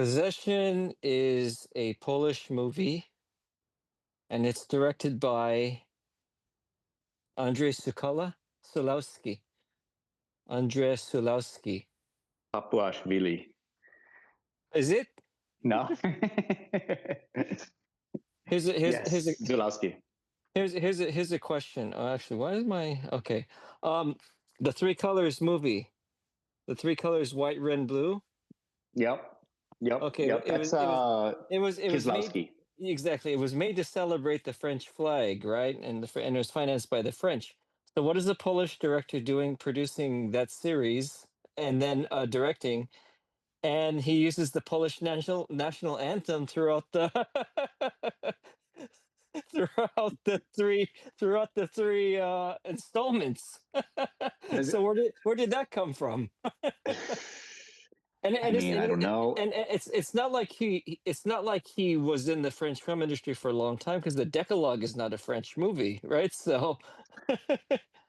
Possession is a Polish movie, and it's directed by Andrzej Sulawski. Andrzej Sulawski. Papuashvili. Is it? No. Yes, Zulawski. Here's a question. Oh, actually, why is my okay? The Three Colors movie, the Three Colors, white, red, and blue. Yep. Okay, That's it was made Kieslowski. exactly. It was made to celebrate the French flag, right? And it was financed by the French. So what is the Polish director doing, producing that series and then directing? And he uses the Polish national anthem throughout the throughout the three installments. Does So where did that come from? I mean, I don't know. And it's not like it's not like he was in the French film industry for a long time, because the Decalogue is not a French movie, right? So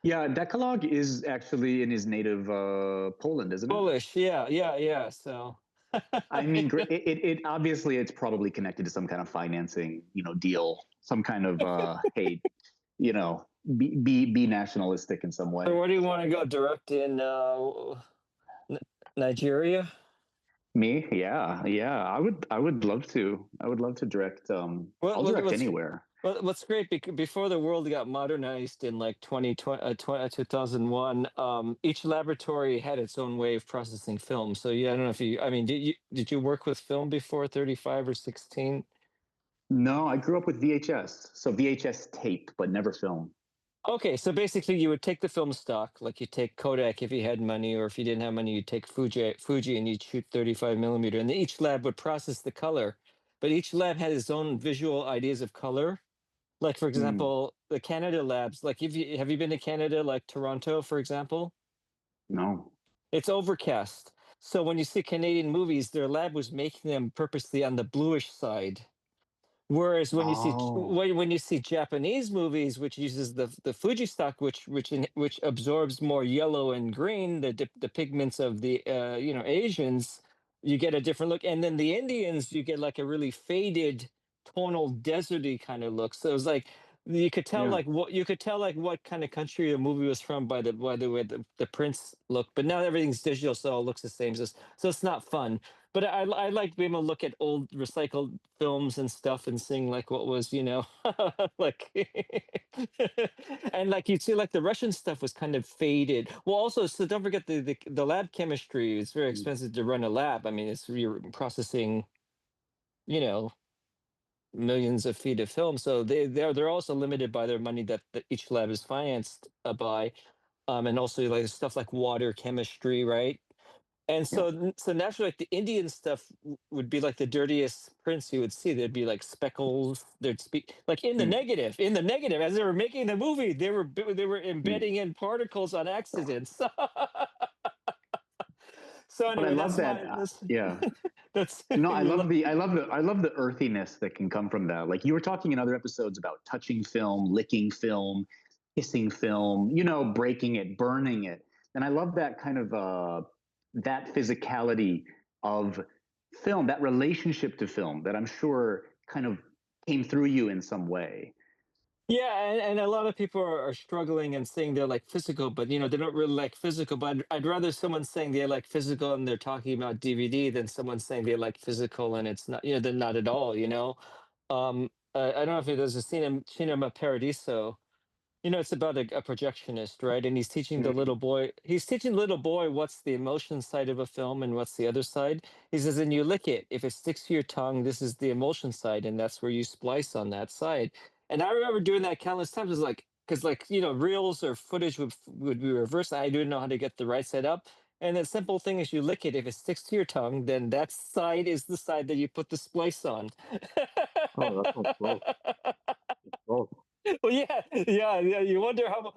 Yeah, Decalogue is actually in his native Poland, isn't it? Polish, yeah. So I mean, it obviously it's probably connected to some kind of financing, deal, some kind of hey, you know, be nationalistic in some so way. where do you want to go? Direct in N- Nigeria? Me, yeah, I would love to. I would love to direct. What I'll what direct what's anywhere. what's great, before the world got modernized in like 2001, each laboratory had its own way of processing film. So yeah, I don't know if you, I mean, did you work with film before 35 or 16? No, I grew up with VHS, so VHS tape, but never film. Okay, so basically you would take the film stock, like you take Kodak if you had money, or if you didn't have money, you'd take Fuji and you'd shoot 35 millimeter. And then each lab would process the color, but each lab had its own visual ideas of color. Like for Hmm. example, the Canada labs, like if you have you been to Canada, like Toronto, for example? No. It's overcast. So when you see Canadian movies, their lab was making them purposely on the bluish side. Whereas Oh, when you see Japanese movies, which uses the Fuji stock, which absorbs more yellow and green, the pigments of the Asians, you get a different look. And then the Indians, you get like a really faded, tonal, deserty kind of look. So it's like yeah. you could tell like what kind of country the movie was from by the way the prints look. But now everything's digital, so it all looks the same. So it's not fun. But I like being able to look at old recycled films and stuff and seeing like what was, like, and like you'd see like the Russian stuff was kind of faded. Well, also, so don't forget the lab chemistry. It's very expensive to run a lab. I mean, it's you're processing, you know, millions of feet of film. So they're also limited by their money that each lab is financed by, and also like stuff like water chemistry, right? And Yeah. so naturally, like the Indian stuff would be like the dirtiest prints you would see. There'd be like speckles. There'd speak like in the Hmm. negative. In the negative, as they were making the movie, they were Hmm. embedding in particles on accidents. So But I anyway, love that. Yeah. that's No, I you love love. the earthiness that can come from that. Like you were talking in other episodes about touching film, licking film, kissing film, breaking it, burning it. And I love that kind of that physicality of film, that relationship to film that I'm sure kind of came through you in some way. Yeah, and a lot of people are struggling and saying they're like physical, but they don't really like physical. But I'd rather someone saying they like physical and they're talking about DVD than someone saying they like physical and it's not, they're not at all. I don't know if there's a Cinema Paradiso. It's about a projectionist, right? And Mm. he's teaching the little boy what's the emotion side of a film and what's the other side. He says, and you lick it. If it sticks to your tongue, this is the emotion side, and that's where you splice on that side. And I remember doing that countless times. It's like, because like, reels or footage would be reversed. I didn't know how to get the right side up. And the simple thing is you lick it. If it sticks to your tongue, then that side is the side that you put the splice on. Oh, that's so cool. Cool. Well, yeah. You wonder how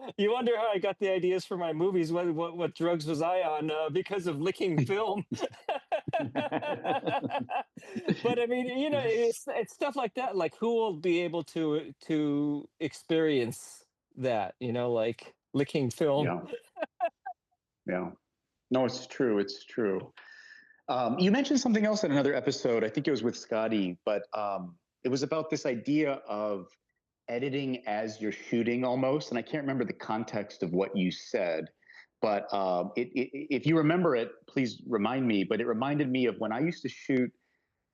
I got the ideas for my movies. What drugs was I on? Because of licking film. But I mean, it's stuff like that. Like, who will be able to experience that? Like licking film. Yeah, yeah. No, it's true. It's true. You mentioned something else in another episode. I think it was with Scotty, but it was about this idea of editing as you're shooting almost. And I can't remember the context of what you said, but if you remember it, please remind me. But it reminded me of when I used to shoot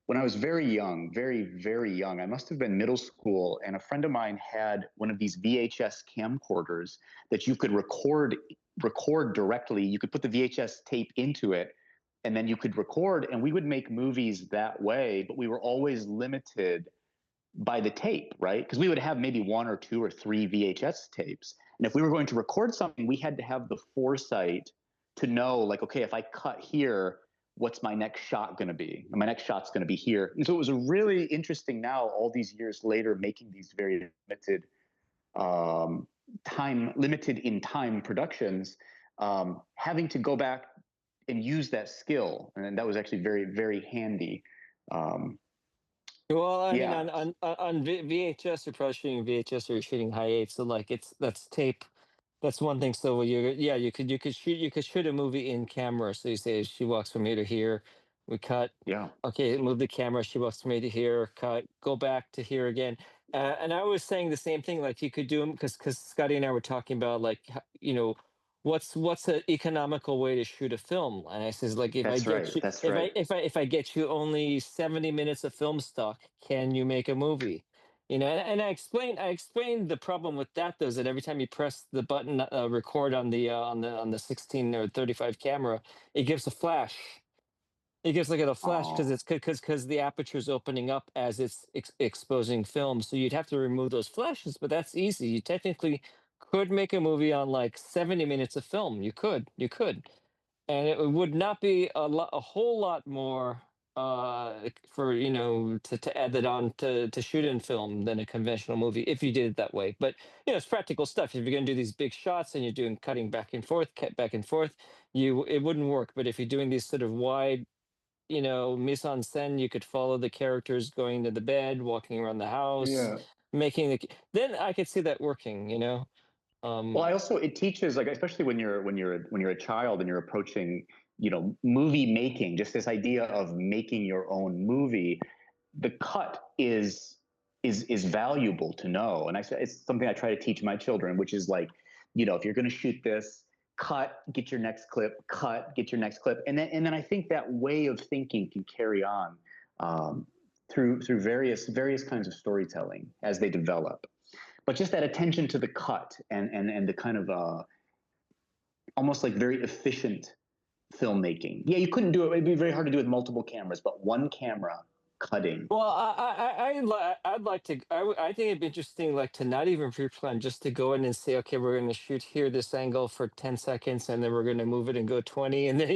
when I was very young, very, very young. I must have been middle school, and a friend of mine had one of these VHS camcorders that you could record directly. You could put the VHS tape into it, and then you could record. And we would make movies that way, but we were always limited by the tape, right? Because we would have maybe one or two or three VHS tapes, and if we were going to record something, we had to have the foresight to know, like, okay, if I cut here, what's my next shot going to be? And my next shot's going to be here. And so it was a really interesting now, all these years later, making these very um, limited in time productions, having to go back and use that skill. And that was actually very, very handy. Um, Well, I mean, yeah, on VHS, you're probably shooting VHS or you're shooting high eight, so like that's tape. That's one thing. So you, yeah, you could shoot a movie in camera. So you say she walks from here to here, we cut. yeah, Okay, move the camera. She walks from here to here, cut. Go back to here again. And I was saying the same thing. Like you could do them because Scotty and I were talking about like what's an economical way to shoot a film. And I says like if I that's get right. you That's if I right. if I if I get you only 70 minutes of film stock, can you make a movie? And I explained the problem with that though is that every time you press the button record on the 16 or 35 camera, it gives a flash. It gives like a flash because Oh, it's because the aperture is opening up as it's exposing film. So you'd have to remove those flashes, but that's easy. You technically could make a movie on like 70 minutes of film. You could, and it would not be a whole lot more for to add that on to shoot in film than a conventional movie if you did it that way. But it's practical stuff. If you're going to do these big shots and you're doing cutting back and forth, cut back and forth, it wouldn't work. But if you're doing these sort of wide mise en scène, you could follow the characters going to the bed, walking around the house, yeah. making then I could see that working. Well, Um, I also it teaches, like, especially when you're a child and you're approaching movie making, just this idea of making your own movie. The cut is valuable to know, and it's something I try to teach my children, which is like, if you're going to shoot this, cut, get your next clip, cut, get your next clip, and then I think that way of thinking can carry on um, through various kinds of storytelling as they develop. But just that attention to the cut and the kind of almost like very efficient filmmaking. Yeah, you couldn't do it. It'd be very hard to do with multiple cameras, but one camera cutting. Well, I'd like to. I think it'd be interesting, like to not even pre-plan, just to go in and say, okay, we're going to shoot here this angle for 10 seconds, and then we're going to move it and go 20, and then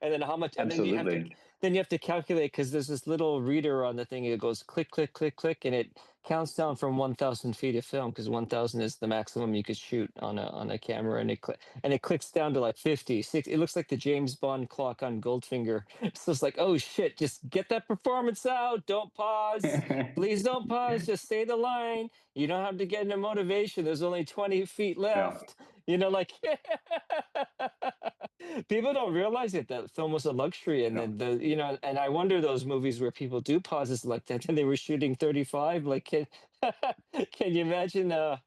and then how much, and then Absolutely. you have to calculate because there's this little reader on the thing. It goes click, click, click, click, and it counts down from 1,000 feet of film because 1,000 is the maximum you could shoot on a camera, and it clicks down to like 50, 60. It looks like the James Bond clock on Goldfinger. So it's like, oh shit, just get that performance out. Don't pause. Please don't pause. Just say the line. You don't have to get into motivation. There's only 20 feet Yeah. left. Like people don't realize it that film was a luxury. And Yeah. then and I wonder those movies where people do pauses like that and they were shooting 35. Like, can you imagine how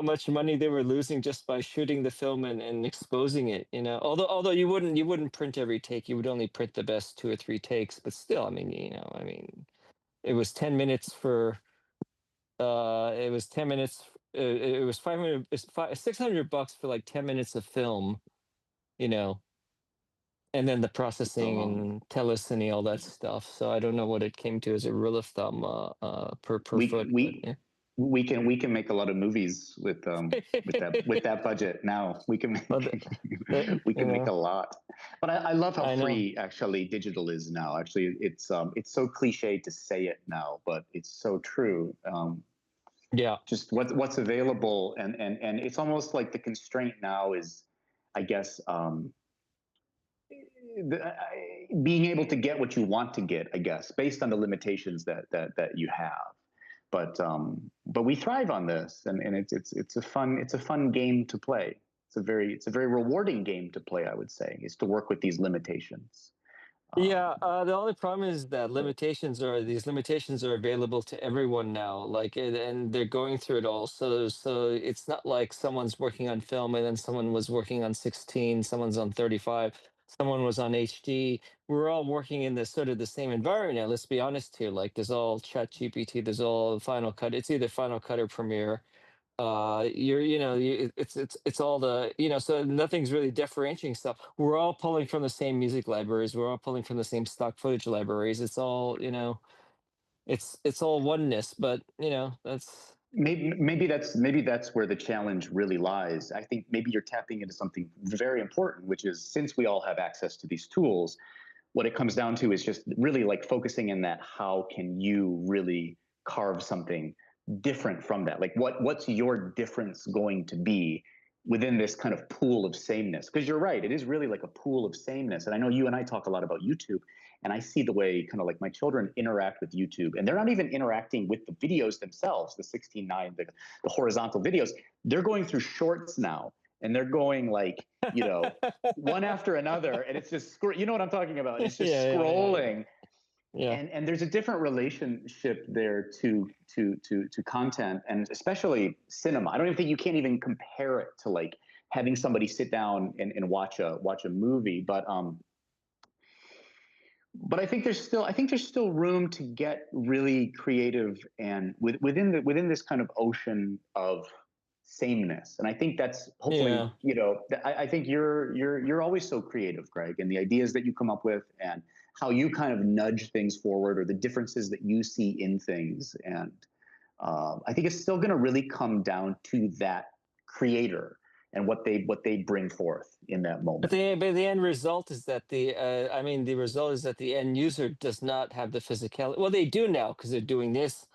much money they were losing just by shooting the film and exposing it. Although you wouldn't print every take, you would only print the best two or three takes. But still, I mean, it was 10 minutes for it was 10 minutes. It was 500, it's 600 bucks for like 10 minutes of film. You know, and then the processing Um, and telecine, all that stuff. So I don't know what it came to as a rule of thumb per we foot, but we yeah. we can make a lot of movies with that budget. Now we can Well, make the, we you can make a know, lot. But I love how I know. free actually digital is now. Actually, it's so cliche to say it now, but it's so true. Yeah. Just what's available, and it's almost like the constraint now is, I guess, being able to get what you want to get, I guess, based on the limitations that you have. But we thrive on this, and it's a fun game to play. it's a very rewarding game to play, I would say, is to work with these limitations. Um, Yeah, the only problem is that these limitations are available to everyone now. Like, and they're going through it all. So it's not like someone's working on film and then someone was working on 16, someone's on 35, someone was on HD. We're all working in this sort of the same environment now. Let's be honest here. Like, there's all Chat GPT, there's all Final Cut. It's either Final Cut or Premiere. It's all the, so nothing's really differentiating stuff. We're all pulling from the same music libraries, we're all pulling from the same stock footage libraries. It's all, it's all oneness, but that's maybe that's where the challenge really lies. I think maybe you're tapping into something very important, which is, since we all have access to these tools, what it comes down to is just really like focusing in that, how can you really carve something different from that? Like what's your difference going to be within this kind of pool of sameness? Because you're right, it is really like a pool of sameness. And I know you and I talk a lot about YouTube, and I see the way kind of like my children interact with YouTube, and they're not even interacting with the videos themselves, the 16:9, the horizontal videos. They're going through shorts now, and they're going like, one after another, and it's just, you know what I'm talking about? It's just yeah. scrolling, Yeah. and there's a different relationship there to content, and especially cinema. I don't even think you can't even compare it to like having somebody sit down and watch a movie, but I think there's still room to get really creative, and within this kind of ocean of sameness. And I think that's hopefully, Yeah. I think you're always so creative, Greg, and the ideas that you come up with, and how you kind of nudge things forward, or the differences that you see in things. And I think it's still going to really come down to that creator and what they bring forth in that But moment. the end result is that the result is that the end user does not have the physicality. Well, they do now because they're doing this.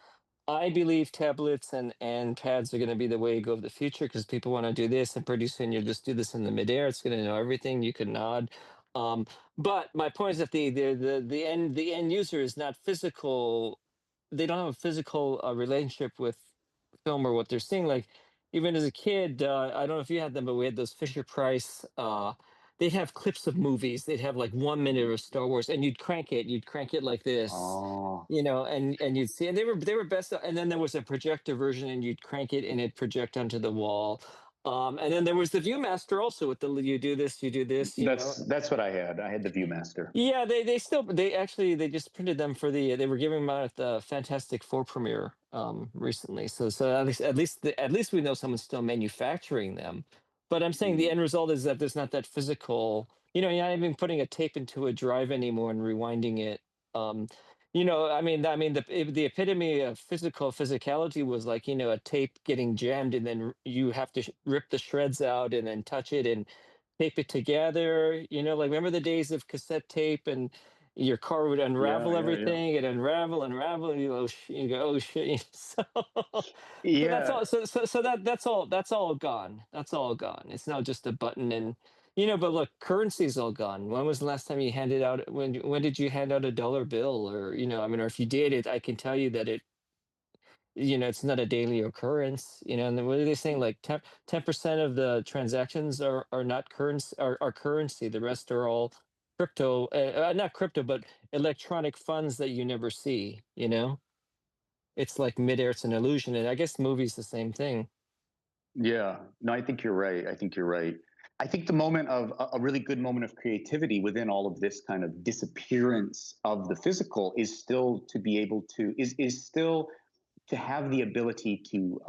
I believe tablets and pads are going to be the way to go of the future, because people want to do this and produce, and you just do this in the midair. It's going to know everything. You can nod. Um, but my point is that the end user is not physical. They don't have a physical relationship with film or what they're seeing. Like, even as a kid, I don't know if you had them, but we had those Fisher Price. They'd have clips of movies. They'd have like 1 minute of Star Wars, and you'd crank it. You'd crank it like this, Oh, and you'd see, and they were best. And then there was a projector version, and you'd crank it, and it'd project onto the wall. And then there was the ViewMaster also, with the you do this, you do this, that's what I had. I had the ViewMaster. yeah, they just printed them for they were giving them out at the Fantastic Four premiere recently. So at least we know someone's still manufacturing them. But I'm saying the Mm. end result is that there's not that physical, you're not even putting a tape into a drive anymore and rewinding it. Um I mean the epitome of physicality was like, a tape getting jammed, and then you have to rip the shreds out and then touch it and tape it together. Like, remember the days of cassette tape, and your car would Yeah, unravel yeah, yeah. everything and unravel, and you go, oh shit. So that's Yeah, all. That's all gone. That's all gone. It's now just a button, and but look, currency's all gone. When was the last time you handed out? When did you hand out a dollar bill? Or I mean, or if you did it, I can tell you that it's not a daily occurrence. And then what are they saying? Like 10% of the transactions are not currency, are currency. The rest are all crypto, not crypto, but electronic funds that you never see. It's like midair, it's an illusion. And I guess movies the same thing. yeah. No, I think you're right. I think you're right. I think the moment of a really good moment of creativity within all of this kind of disappearance of the physical is still to be able to is still to have the ability to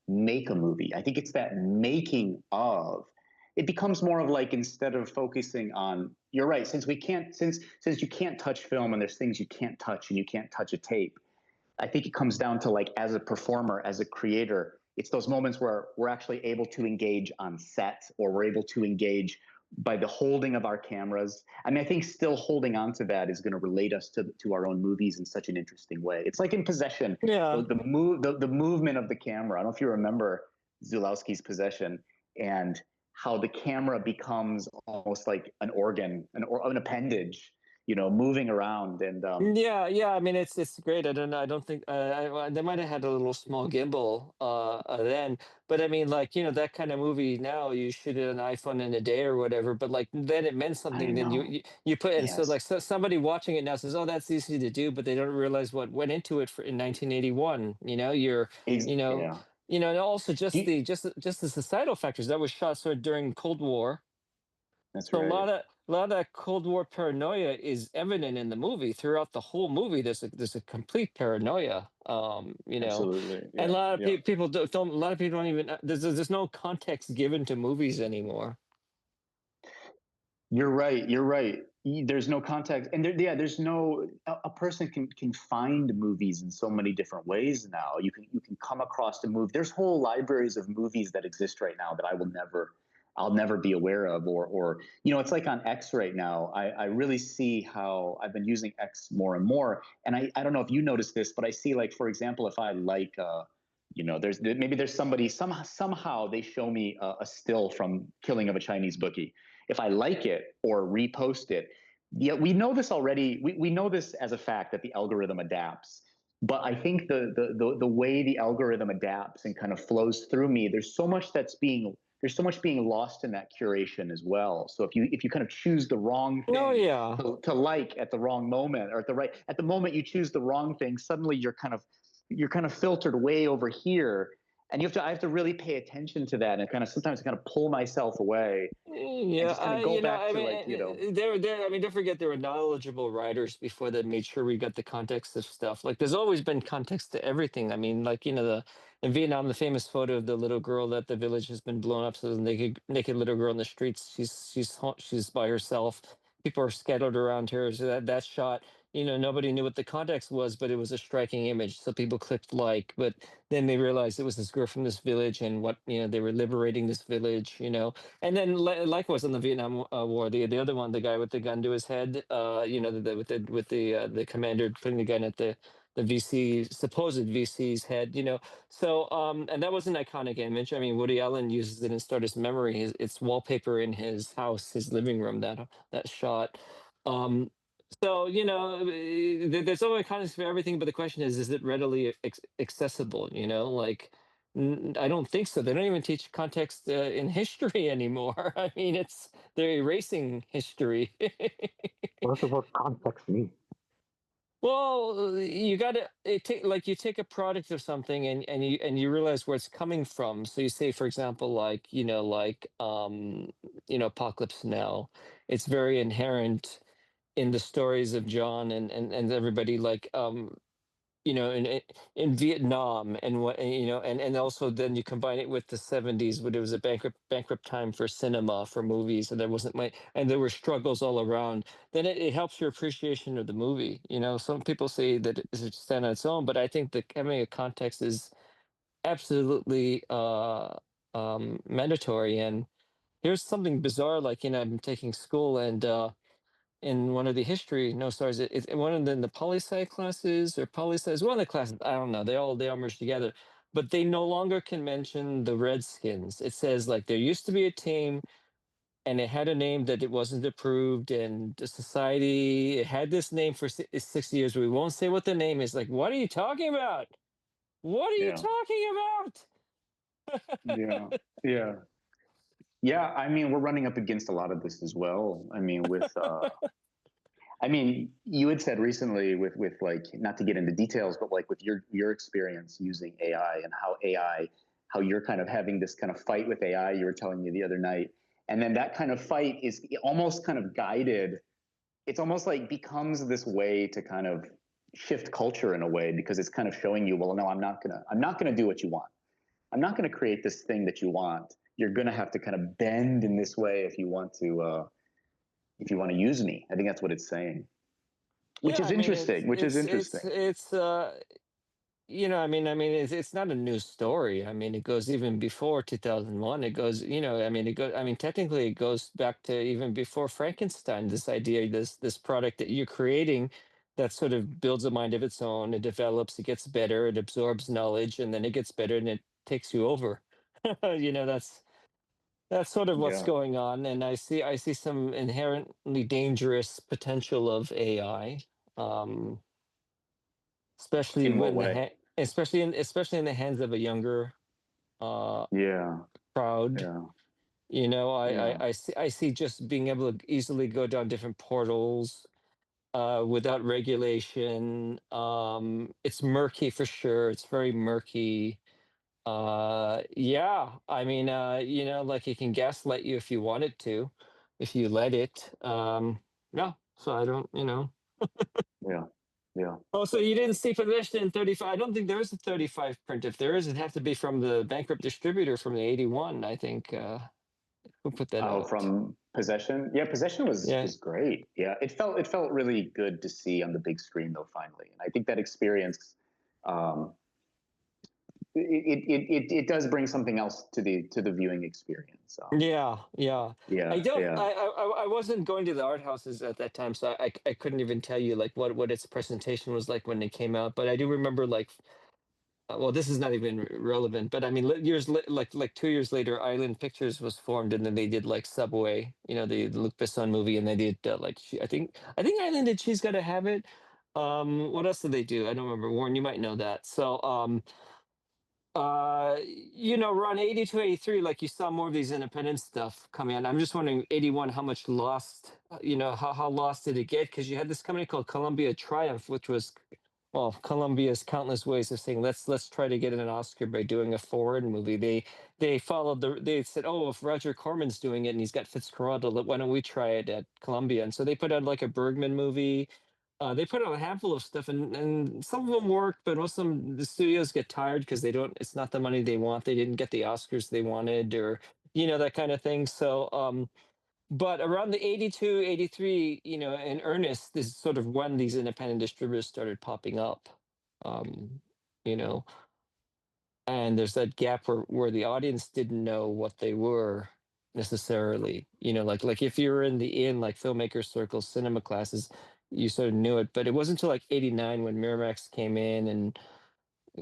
make a movie. I think it's that making of. It becomes more of like, instead of focusing on, you're right, since you can't touch film, and there's things you can't touch, and you can't touch a tape. I think it comes down to, like, as a performer, as a creator, it's those moments where we're actually able to engage on set, or we're able to engage by the holding of our cameras. I mean, I think still holding on to that is going to relate us to our own movies in such an interesting way. It's like in Possession, Yeah. the movement of the camera. I don't know if you remember Zulawski's Possession, and how the camera becomes almost like an organ, an appendage, moving around. And Yeah, yeah. I mean, it's great. I don't know. I don't think they might have had a little small gimbal then, but I mean, like that kind of movie now, you shoot it on an iPhone in a day or whatever. But like then it meant I something. Then know. you put and so Yes. like somebody watching it now says, "Oh, that's easy to do," but they don't realize what went into it in 1981. You know, Yeah. and also Do just you- just the societal factors that was shot sort of during Cold War. that's So right. a lot of that Cold War paranoia is evident in the movie. Throughout the whole movie, there's a complete paranoia. Absolutely. And a Yeah. lot of Yeah. people don't. A lot of people don't even. There's no context given to movies anymore. You're right. You're right. There's no context, and there's no a person can find movies in so many different ways now. You can come across a movie. There's whole libraries of movies that exist right now that I'll never be aware of, or it's like on X right now. I really see how I've been using X more and more, and I don't know if you notice this, but I see, like, for example, if I like there's somebody, somehow they show me a still from Killing of a Chinese Bookie. If I like it or repost it, yeah, we know this already. We know this as a fact that the algorithm adapts. But I think the way the algorithm adapts and kind of flows through me, there's so much being lost in that curation as well. So if you kind of choose the wrong Oh thing yeah. to like at the wrong moment, or at the moment you choose the wrong thing, suddenly you're kind of filtered way over here, and I have to really pay attention to that, and kind of sometimes kind of pull myself away and Yeah, just kind of go back I to, mean, like, there. I mean, don't forget there were knowledgeable writers before that made sure we got the context of stuff. Like, there's always been context to everything. I mean, like the in Vietnam, the famous photo of the little girl that the village has been blown up. So the naked little girl in the streets. She's by herself. People are scattered around her. So that shot. Nobody knew what the context was, but it was a striking image. So people clicked like, but then they realized it was this girl from this village, and what they were liberating this village. And then likewise on the Vietnam War, the other one, the guy with the gun to his head, with the commander putting the gun at the VC supposed VC's head, So and that was an iconic image. I mean, Woody Allen uses it in Stardust Memory. It's wallpaper in his house, his living room. That shot. Um, so there's always context for everything, but the question is it readily accessible? Like I don't think so. They don't even teach context in history anymore. I mean, they're erasing history. What does the word context mean? Well, you got to take like you take a product of something, and you realize where it's coming from. So you say, for example, like Apocalypse Now. It's very inherent in the stories of John and everybody, like in Vietnam, and what and also then you combine it with the 70s, when it was a bankrupt time for cinema, for movies, and there wasn't and there were struggles all around. Then it helps your appreciation of the movie. Some people say that it should stand on its own, but I think that having a context is absolutely mandatory. And here's something bizarre, like I'm taking school, and in one of the history, no, sorry, it's one of the poli sci classes, or poli sci, one of the classes, I don't know, they all merge together, but they no longer can mention the Redskins. It says, like, there used to be a team, and it had a name that it wasn't approved, and the society, it had this name for 60 years. We won't say what the name is. Like, what are you talking about? What are you yeah, talking yeah, about? yeah, yeah. I mean, we're running up against a lot of this as well. I mean, you had said recently, with like, not to get into details, but like with your experience using AI, and how you're kind of having this kind of fight with AI. You were telling me the other night, and then that kind of fight is almost kind of guided. It's almost like becomes this way to kind of shift culture in a way, because it's kind of showing you, well, no, I'm not gonna do what you want. I'm not going to create this thing that you want. You're going to have to kind of bend in this way if you want to use me. I think that's what it's saying, which Yeah, is I mean, it's interesting. Which is it's it's interesting. it's I mean, it's not a new story. I mean, it goes even before 2001. It goes, I mean, technically it goes back to even before Frankenstein. This idea, this product that you're creating, that sort of builds a mind of its own. It develops, it gets better, it absorbs knowledge, and then it gets better, and it takes you over. That's. That's sort of what's Yeah. going on, and I see some inherently dangerous potential of AI, um, especially In what when way? especially in the hands of a younger uh, Yeah. crowd. Yeah. You know, Yeah. I see just being able to easily go down different portals without regulation. It's murky for sure. It's very murky. Yeah, I mean, like it can gaslight you if you want it to, if you let it. Yeah, so I don't. Yeah. Yeah. Oh, so you didn't see Possession in 35? I don't think there is a 35 print. If there is, it'd have to be from the bankrupt distributor from the 81, I think. Who put that Oh, out? from Possession. Yeah, Possession was Yeah. was great. Yeah, it felt really good to see on the big screen though. Finally, and I think that experience, um, it does bring something else to the viewing experience. Yeah, yeah. I Yeah, don't. yeah. I wasn't going to the art houses at that time, so I couldn't even tell you like what its presentation was like when it came out. But I do remember like, well, this is not even relevant, but I mean, like 2 years later, Island Pictures was formed, and then they did like Subway, the Luc Besson movie, and they did like I think Island did She's Gotta Have It. What else did they do? I don't remember. Warren, you might know that. So around 82, 83, like you saw more of these independent stuff coming out. I'm just wondering, 81, how much lost, how lost did it get? Because you had this company called Columbia Triumph, which was, well, Columbia's countless ways of saying, let's try to get an Oscar by doing a foreign movie. They said, oh, if Roger Corman's doing it and he's got Fitzcarraldo, why don't we try it at Columbia? And so they put out like a Bergman movie. They put out a handful of stuff, and some of them work, but most of them, the studios get tired because they don't. It's not the money they want. They didn't get the Oscars they wanted, or that kind of thing. So, but around the 82, 83, in earnest, this is sort of when these independent distributors started popping up. Um, you know, and there's that gap where the audience didn't know what they were necessarily, like if you were in like filmmaker circles, cinema classes, you sort of knew it, but it wasn't until like 89 when Miramax came in, and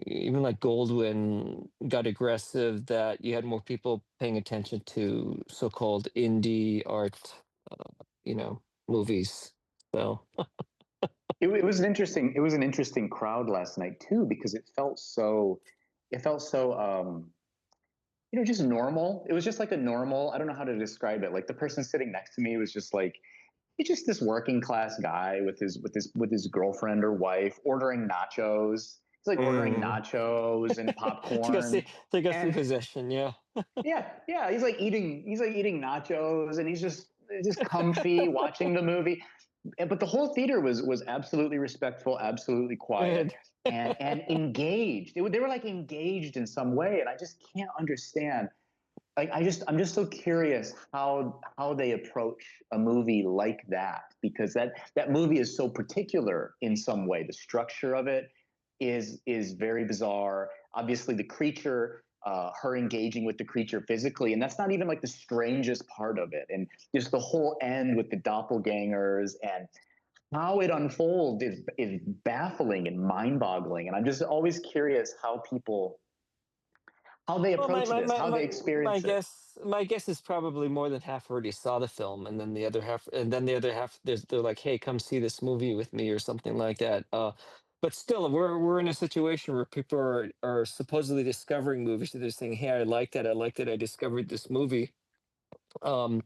even like Goldwyn got aggressive, that you had more people paying attention to so-called indie art, movies. So It was an interesting crowd last night too, because it felt so just normal. It was just like a normal, I don't know how to describe it. Like the person sitting next to me was just like, he's just this working class guy with his girlfriend or wife ordering nachos. He's like ordering mm. nachos and to go see popcorn. to go see And Possession, yeah. yeah, he's like eating nachos, and he's just comfy watching the movie. But the whole theater was absolutely respectful, absolutely quiet, Good. and engaged. They were like engaged in some way, and I just can't understand. Like I'm just so curious how they approach a movie like that, because that movie is so particular in some way. The structure of it is very bizarre. Obviously, the creature, her engaging with the creature physically, and that's not even like the strangest part of it. And just the whole end with the doppelgangers and how it unfolds is baffling and mind-boggling. And I'm just always curious how they Well, approach this, how they my experience it. guess is probably more than half already saw the film, and then the other half, they're like, "Hey, come see this movie with me," or something like that. But still, we're in a situation where people are supposedly discovering movies. So they're saying, "Hey, I like that. I like that. I discovered this movie." Um,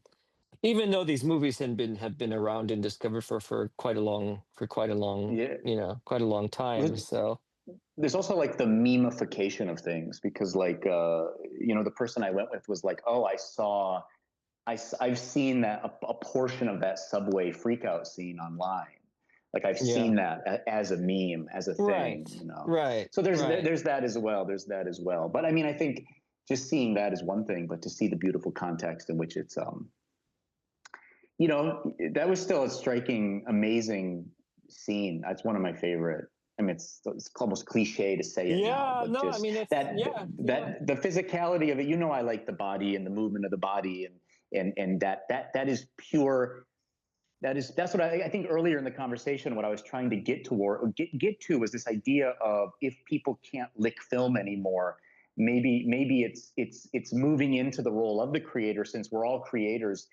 Even though these movies have been around and discovered for quite a long, Yeah. quite a long time. So There's also like the memification of things, because like the person I went with was like, oh, I've seen that a portion of that subway freakout scene online. Like I've yeah, seen that as a meme, as a thing, right, right, So right. there's that as well. There's that as well. But I mean, I think just seeing that is one thing, but to see the beautiful context in which it's that was still a striking, amazing scene. That's one of my favorite. I mean, it's almost cliche to say it now, Yeah, but no, I just mean it's that yeah, yeah. that the physicality of it. I like the body and the movement of the body, and that is pure. That's what I think earlier in the conversation. What I was trying to get to was this idea of, if people can't lick film anymore, maybe it's moving into the role of the creator, since we're all creators.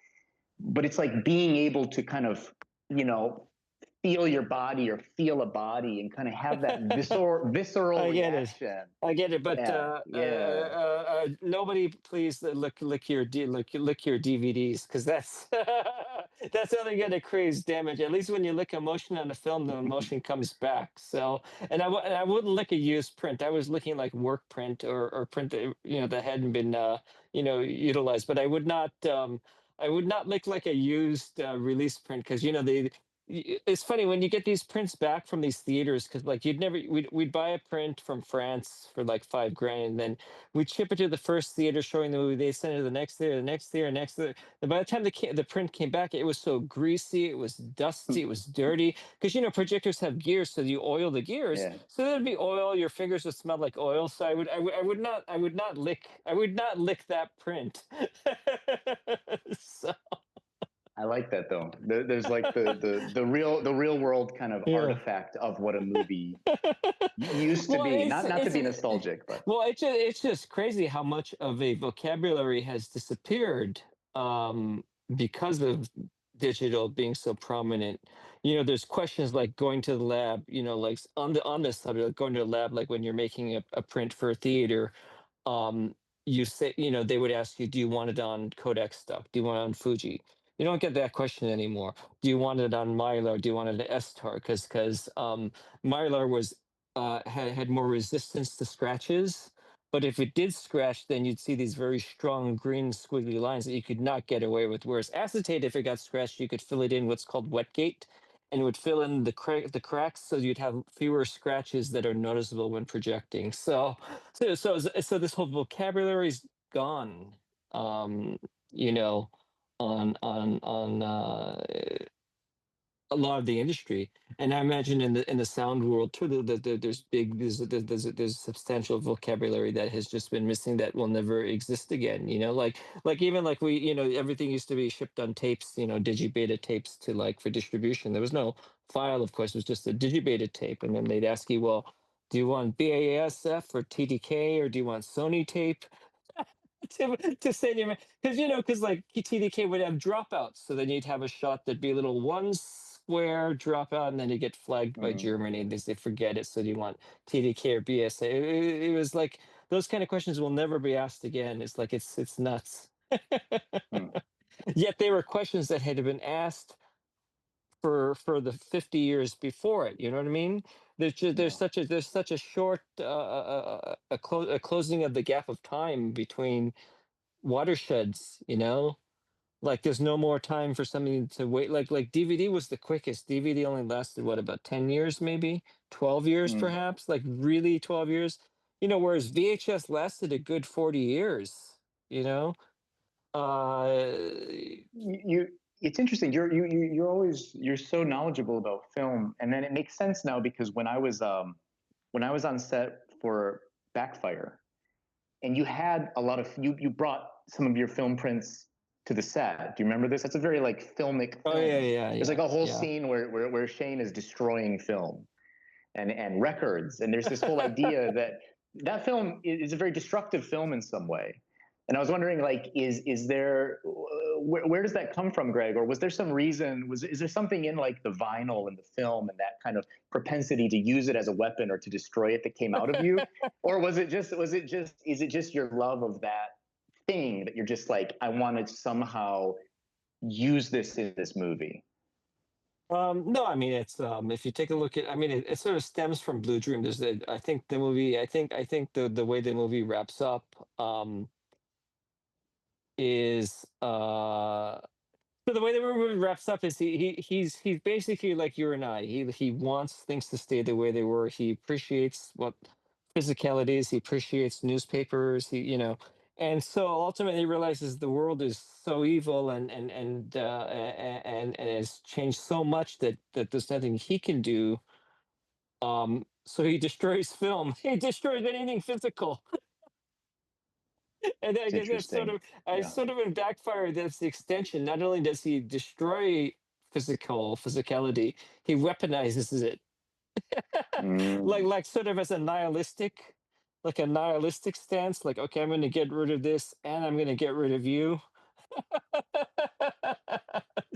But it's like being able to kind of, you know, feel your body or feel a body and kind of have that visceral I get it. reaction. I get it, but Yeah, yeah. nobody, please lick your lick your DVDs, because that's that's only going to create damage. At least when you lick emotion on a film, the emotion comes back. So, and I wouldn't lick a used print. I was looking like work print, or print that, you know, that hadn't been utilized. But I would not. I would not lick like a used release print, because, you know, it's funny when you get these prints back from these theaters, because like we'd buy a print from France for like $5,000, and then we'd ship it to the first theater showing the movie. They send it to the next theater, the next theater, next theater. And by the time the print came back, it was so greasy, it was dusty, it was dirty, because, you know, projectors have gears, so you oil the gears, Yeah. so there'd be oil, your fingers would smell like oil. So I would not lick that print. So I like that though. There's like the real world kind of yeah. artifact of what a movie used to Well, be. it's Not to it's be nostalgic, but well, it's just crazy how much of a vocabulary has disappeared, because of digital being so prominent. You know, there's questions like going to the lab. You know, like on this subject, like going to the lab, like when you're making a print for a theater. um, you say, you know, they would ask you, do you want it on Kodak stock? Do you want it on Fuji? You don't get that question anymore. Do you want it on Mylar? Do you want it at S-Tar? Because Mylar was had more resistance to scratches. But if it did scratch, then you'd see these very strong green squiggly lines that you could not get away with. Whereas acetate, if it got scratched, you could fill it in what's called wet gate, and it would fill in the cracks, so you'd have fewer scratches that are noticeable when projecting. So this whole vocabulary is gone. Um, you know, on a lot of the industry, and I imagine in the sound world too. There's substantial vocabulary that has just been missing, that will never exist again. You know, like even like we, you know, everything used to be shipped on tapes. You know, digibeta tapes to like for distribution. There was no file, of course. It was just a digibeta tape, and then they'd ask you, well, do you want BASF or TDK, or do you want Sony tape? To send you, because, you know, because like TDK would have dropouts, so then you'd have a shot that'd be a little one square dropout, and then you get flagged by Germany, and they forget it. So do you want TDK or BSA? It was like those kind of questions will never be asked again. It's like it's nuts. mm, Yet they were questions that had been asked for the 50 years before it. You know what I mean? yeah. There's such a short a closing of the gap of time between watersheds, you know, like there's no more time for something to wait. Like DVD was the quickest. DVD only lasted what, about 10 years, maybe 12 years, Mm. perhaps, like really 12 years, you know, whereas VHS lasted a good 40 years, you know. uh You it's interesting. You're always, you're so knowledgeable about film, and then it makes sense now, because when I was on set for Backfire, and you had a lot of you brought some of your film prints to the set. Do you remember this? That's a very like filmic oh yeah, film. yeah, There's yeah, like a whole yeah. scene where Shane is destroying film and records, and there's this whole idea that that film is a very destructive film in some way. And I was wondering, like, is there where does that come from, Greg? Or was there some reason? Is there something in like the vinyl and the film and that kind of propensity to use it as a weapon or to destroy it that came out of you? Or is it just your love of that thing that you're just like, I want to somehow use this in this movie? No, I mean, it's if you take a look at, I mean, it sort of stems from Blue Dream. I think the movie, I think the way the movie wraps up is so the way the movie wraps up is he's basically like you and I. He wants things to stay the way they were. He appreciates what physicality is. He appreciates newspapers. And so ultimately he realizes the world is so evil, and has changed so much that there's nothing he can do. So he destroys film. He destroys anything physical. And I It's guess that's interesting. Yeah. sort of in Backfire, that's the extension. Not only does he destroy physicality, he weaponizes it, Mm. like sort of as a nihilistic. like a nihilistic stance, like, okay, I'm going to get rid of this and I'm going to get rid of you.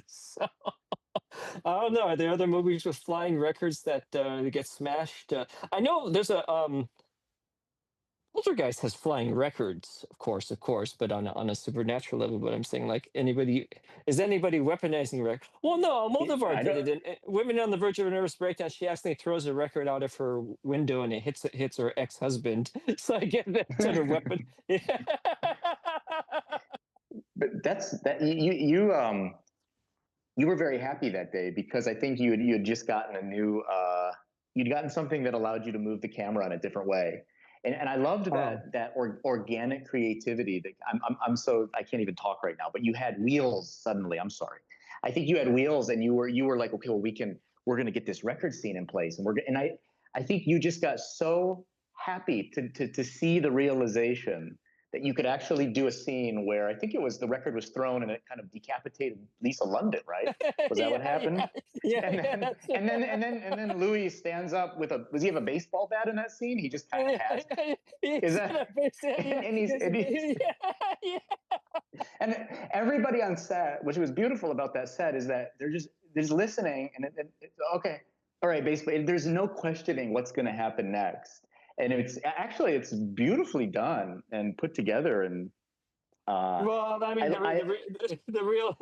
So I don't know. Are there other movies with flying records that get smashed? I know there's a Poltergeist has flying records, of course, but on a supernatural level. But I'm saying, like, is anybody weaponizing record? Well, no, Moldovar I did don't. it. And Women on the Verge of a Nervous Breakdown. She accidentally throws a record out of her window, and it hits her ex-husband. So I get that sort of weapon. Yeah. But that's that you were very happy that day because I think you had just gotten a new you'd gotten something that allowed you to move the camera in a different way. And I loved Oh. that organic creativity that I'm so I can't even talk right now, but you had wheels suddenly. I'm sorry. I think you had wheels and you were like, okay, well we're going to get this record scene in place and I think you just got so happy to see the realization that you could actually do a scene where I think it was the record was thrown and it kind of decapitated Lisa London, right? Was that what Yeah, happened? yeah, And yeah. then and then Louis stands up with does he have a baseball bat in that scene? He just kind of has. Is that Yeah. and everybody on set, which was beautiful about that set is that they're just listening and okay, all right, basically there's no questioning what's going to happen next. And it's beautifully done and put together and Well, I mean, I the real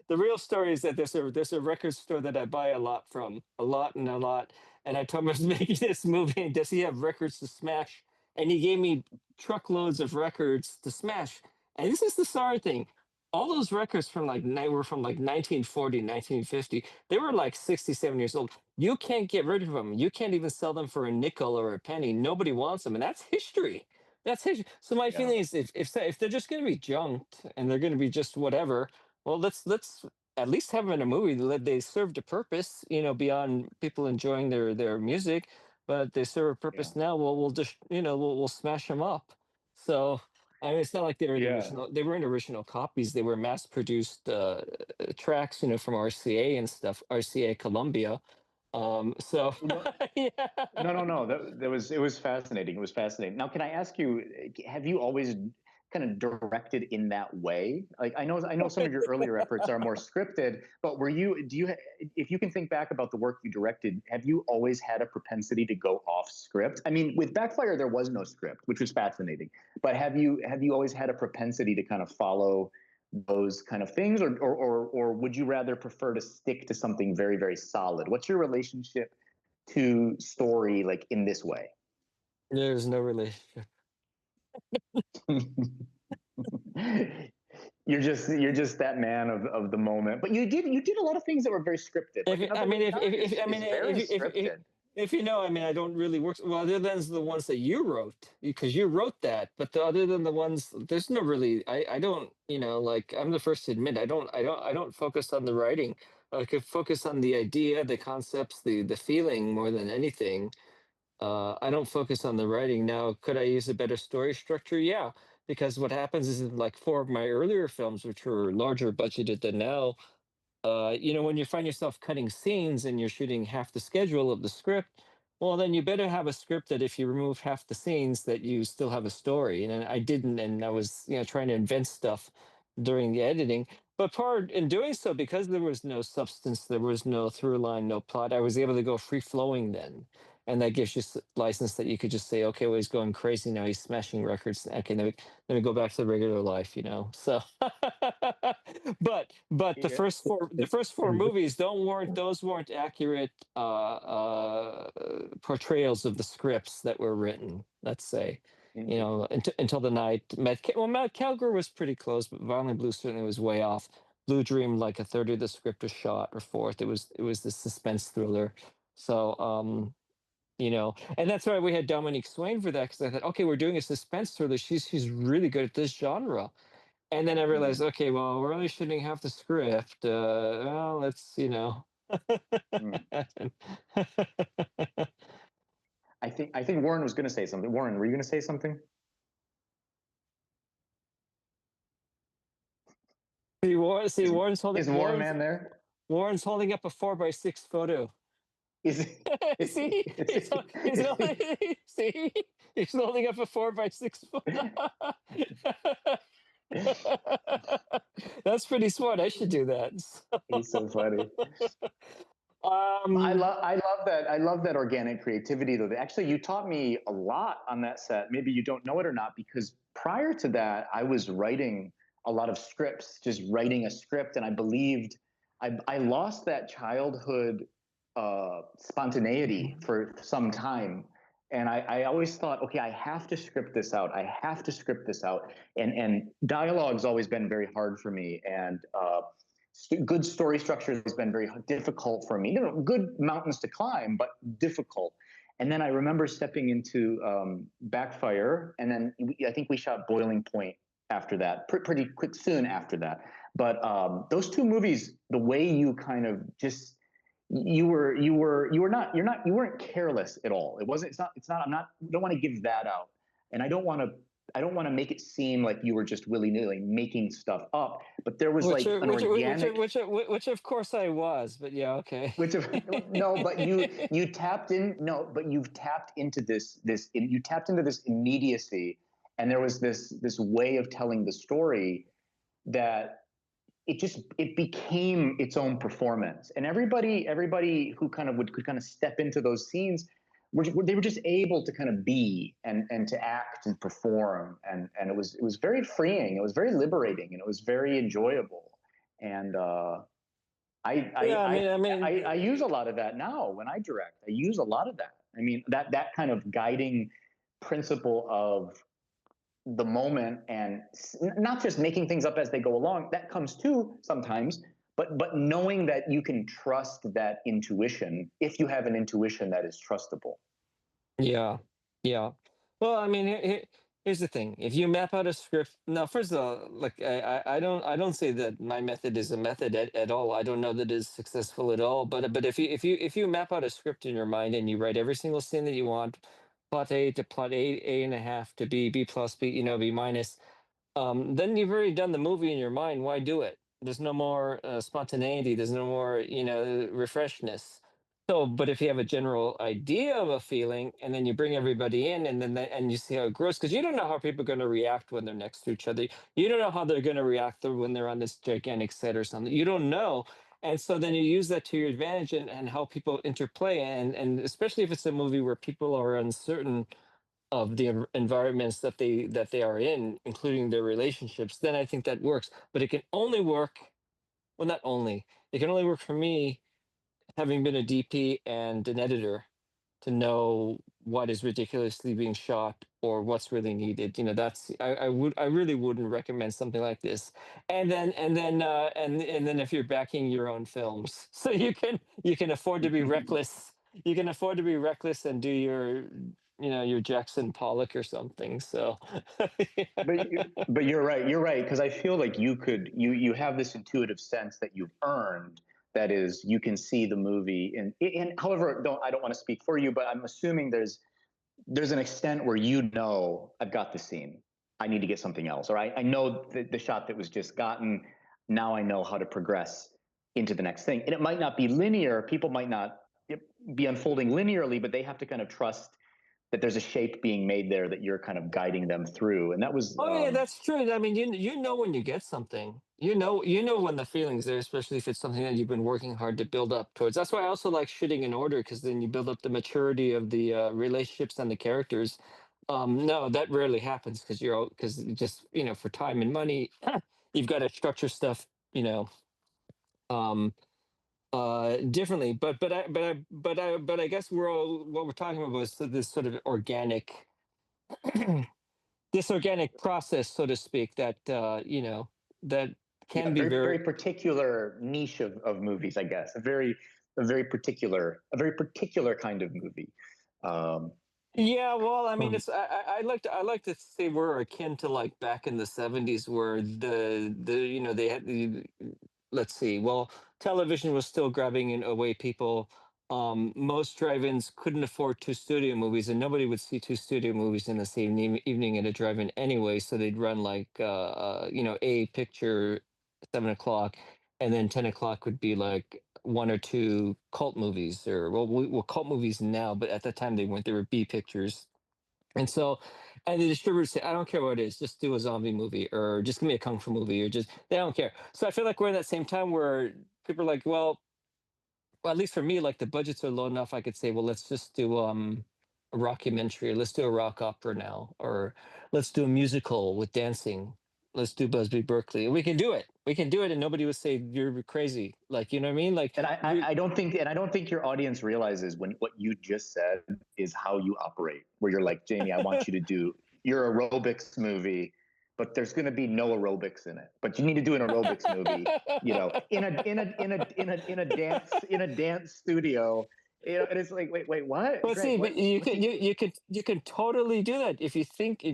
the real story is that there's a record store that I buy a lot from, a lot and a lot. And I told him I was making this movie, and does he have records to smash? And he gave me truckloads of records to smash. And this is the sorry thing. All those records were from like 1940, 1950. They were like 67 years old. You can't get rid of them. You can't even sell them for a nickel or a penny. Nobody wants them, and that's history. That's history. So my yeah. feeling is, if they're just going to be junked and they're going to be just whatever, well, let's at least have them in a movie that they served a purpose, beyond people enjoying their music, but they serve a Yeah. purpose now. Well, we'll just we'll smash them up. So I mean, it's not like they were the Yeah. original. They weren't original copies. They were mass-produced tracks, from RCA and stuff, RCA Columbia. So No, yeah. no. It was fascinating. It was fascinating. Now, can I ask you? Have you always kind of directed in that way? Like, I know some of your earlier efforts are more scripted, but if you can think back about the work you directed, have you always had a propensity to go off script? I mean, with Backfire, there was no script, which was fascinating. But have you always had a propensity to kind of follow those kind of things, or would you rather prefer to stick to something very, very solid? What's your relationship to story like in this way? There's no relationship. You're just that man of the moment. But you did a lot of things that were very scripted. Like I mean, if I is mean, very scripted. if I mean, I don't really work well, other than the ones that you wrote, because you wrote that. But other than the ones, there's no really. I don't, like, I'm the first to admit, I don't focus on the writing. I could focus on the idea, the concepts, the feeling more than anything. I don't focus on the writing now. Could I use a better story structure? Yeah, because what happens is, in like four of my earlier films, which were larger budgeted than now, when you find yourself cutting scenes and you're shooting half the schedule of the script, well, then you better have a script that if you remove half the scenes, that you still have a story. And I didn't, and I was, trying to invent stuff during the editing. But part in doing so, because there was no substance, there was no through line, no plot, I was able to go free flowing then. And that gives you license that you could just say, okay, well, he's going crazy now. He's smashing records. Okay, let me go back to the regular life. So, but Yeah. the first four movies weren't accurate portrayals of the scripts that were written. Let's say, until the night. Matt Calgary was pretty close, but Violent Blue certainly was way off. Blue Dream, like a third of the script was shot, or fourth. It was the suspense thriller. So and that's why we had Dominique Swain for that, because I thought, okay, we're doing a suspense thriller. She's really good at this genre. And then I realized, okay, well, we're only shooting half the script. Well, let's. Mm. I think Warren was going to say something. Warren, were you going to say something? See, Warren's holding Is Warren man there? Warren's holding up a 4x6 photo. Is See, he's holding, see, he's holding up a 4 by 6 foot. That's pretty smart. I should do that. He's so funny. Um, I love that organic creativity though. Actually, you taught me a lot on that set. Maybe you don't know it or not, because prior to that, I was writing a lot of scripts, just writing a script, and I believed I lost that childhood spontaneity for some time. And I always thought, okay, I have to script this out. I have to script this out. And dialogue's always been very hard for me. And good story structure has been very difficult for me. You know, good mountains to climb, but difficult. And then I remember stepping into Backfire, and then I think we shot Boiling Point after that, pretty quick, soon after that. But those two movies, the way you kind of just you weren't careless at all. It's not. I don't want to give that out, and I don't want to make it seem like you were just willy-nilly making stuff up, but there was like an organic, which of course I was, but yeah, okay. which of no, but you tapped in, no, but you've tapped into you tapped into this immediacy, and there was this way of telling the story that it became its own performance, and everybody who could kind of step into those scenes they were just able to kind of be and to act and perform, and it was very freeing, it was very liberating, and it was very enjoyable. And I use a lot of that now when I direct. I use a lot of that. I mean, that kind of guiding principle of the moment, and not just making things up as they go along, that comes too sometimes, but knowing that you can trust that intuition if you have an intuition that is trustable. Yeah, yeah. Well, I mean, here's the thing: if you map out a script, now, first of all, like I don't say that my method is a method at all. I don't know that it's successful at all. But if you map out a script in your mind and you write every single scene that you want, plot A to plot A and a half to B plus B, B minus, then you've already done the movie in your mind. Why do it? There's no more spontaneity. There's no more, refreshness. So, but if you have a general idea of a feeling, and then you bring everybody in, and then and you see how it grows, because you don't know how people are going to react when they're next to each other. You don't know how they're going to react when they're on this gigantic set or something. You don't know, and so then you use that to your advantage, and how people interplay, and especially if it's a movie where people are uncertain of the environments that they are in, including their relationships, then I think that works. But it can only work, well, not only, it can only work for me, having been a DP and an editor, to know what is ridiculously being shot or what's really needed. That's I really wouldn't recommend something like this. And then if you're backing your own films, so you can afford to be reckless. You can afford to be reckless and do your Jackson Pollock or something. So But you're right. You're right, because I feel like you have this intuitive sense that you've earned. That is, you can see the movie, and however, I don't want to speak for you, but I'm assuming there's an extent where I've got the scene. I need to get something else, or I know the shot that was just gotten. Now I know how to progress into the next thing, and it might not be linear. People might not be unfolding linearly, but they have to kind of trust that there's a shape being made there that you're kind of guiding them through. And that was oh yeah, that's true. I mean, you know when you get something. You know when the feeling's there, especially if it's something that you've been working hard to build up towards. That's why I also like shooting in order, because then you build up the maturity of the relationships and the characters. No, that rarely happens, because just for time and money, you've got to structure stuff, um, differently. But I guess what we're talking about is this sort of organic this organic process, so to speak, that that can be very very. particular niche of movies, I guess. A very particular kind of movie. Um, Yeah, well, I mean, Um, it's I like to say we're akin to, like, back in the '70s, where they had let's see, well, television was still grabbing in away people. Most drive-ins couldn't afford two studio movies, and nobody would see two studio movies in the same evening at a drive-in anyway. So they'd run, like, a picture 7 o'clock, and then 10 o'clock would be like one or two cult movies, or well, cult movies now, but at the time they were B pictures. And so, and the distributors say, I don't care what it is, just do a zombie movie, or just give me a kung fu movie, or just, they don't care. So I feel like we're in that same time where people are like, well, at least for me, like the budgets are low enough, I could say, well, let's just do a rockumentary, let's do a rock opera now, or let's do a musical with dancing. Let's do Busby Berkeley. We can do it. We can do it, and nobody would say you're crazy. Like, you know what I mean? Like, And I don't think, and I don't think your audience realizes when what you just said is how you operate, where you're like, Jamie, I want you to do your aerobics movie, but there's going to be no aerobics in it. But you need to do an aerobics movie, you know, in a dance studio, you know. And it's like, wait, what, But Greg? see, but you can totally do that if you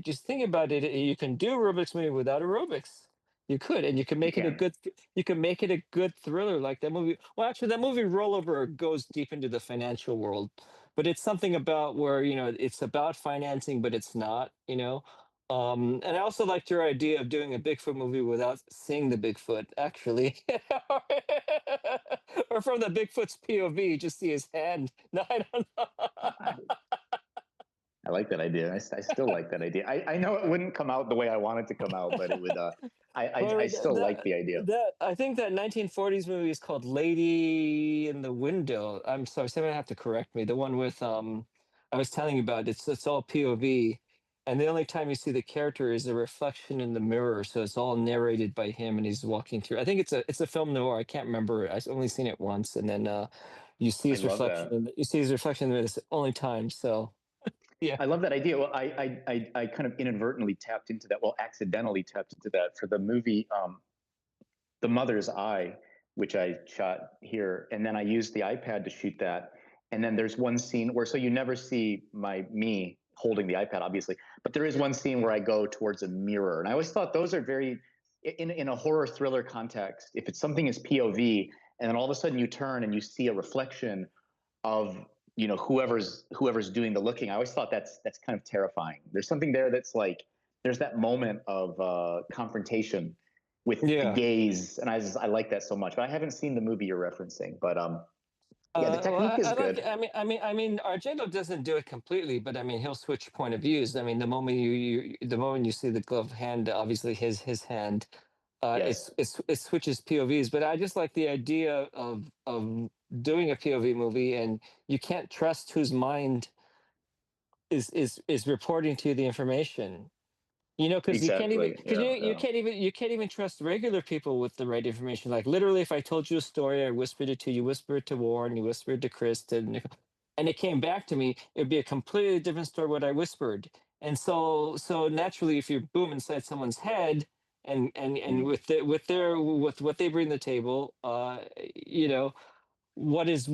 just think about it. You can do aerobics movie without aerobics. You could, and you can You make it a can. good. You can make it a good thriller like that movie. Well, actually, that movie Rollover goes deep into the financial world, but it's something about where it's about financing, but it's not. And I also liked your idea of doing a Bigfoot movie without seeing the Bigfoot, actually, or from the Bigfoot's POV, you just see his hand. No, I don't know. I like that idea. I still like that idea. I know it wouldn't come out the way I want it to come out, but it would. I Well, still like the idea. I think that 1940s movie is called Lady in the Window. I'm sorry, somebody have to correct me. The one with I was telling you about. It's all POV, and the only time you see the character is a reflection in the mirror. So it's all narrated by him, and he's walking through. I think it's a film noir. I can't remember. I've only seen it once, and then you see I his love reflection. that. You see his reflection. And it's the only time. So yeah. I love that idea. Well, I kind of inadvertently tapped into that. Well, accidentally tapped into that for the movie The Mother's Eye, which I shot here, and then I used the iPad to shoot that. And then there's one scene where, so you never see me holding the iPad, obviously, but there is one scene where I go towards a mirror, and I always thought those are very in a horror thriller context. If it's something is POV, and then all of a sudden you turn and you see a reflection of whoever's doing the looking. I always thought that's kind of terrifying. There's something there that's like there's that moment of confrontation with the Yeah. gaze, and I like that so much. But I haven't seen the movie you're referencing, but yeah, the Well, technique is I like. good. I mean, Argento doesn't do it completely, but I mean, he'll switch point of views. I mean, the moment you see the glove hand, obviously his hand, Yes, it switches POVs. But I just like the idea of doing a POV movie, and you can't trust whose mind is reporting to you the information. Because you can't even exactly. because Yeah, you yeah. can't even trust regular people with the right information. Like literally, if I told you a story, I whispered it to you, whispered it to Warren, you whispered to Chris, and it came back to me, it would be a completely different story what I whispered. And so naturally, if you're boom inside someone's head, and Mm. with what they bring to the table, you know what's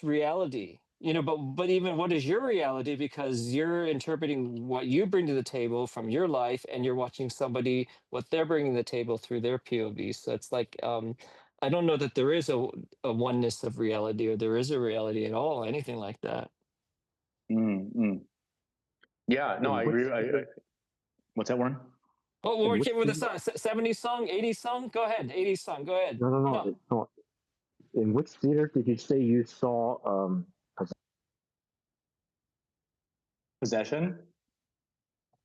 reality, but even what is your reality, because you're interpreting what you bring to the table from your life, and you're watching somebody what they're bringing to the table through their POV. So it's like, I don't know that there is a oneness of reality, or there is a reality at all, anything like that. Mm, mm. Yeah, no, I In which agree. theater? What's that, Warren? Oh, In we're which kidding with a theater? song, 70s song, 80s song, go ahead, 80s song, go ahead. No, no, no, No. no. In which theater did you say you saw? Possession.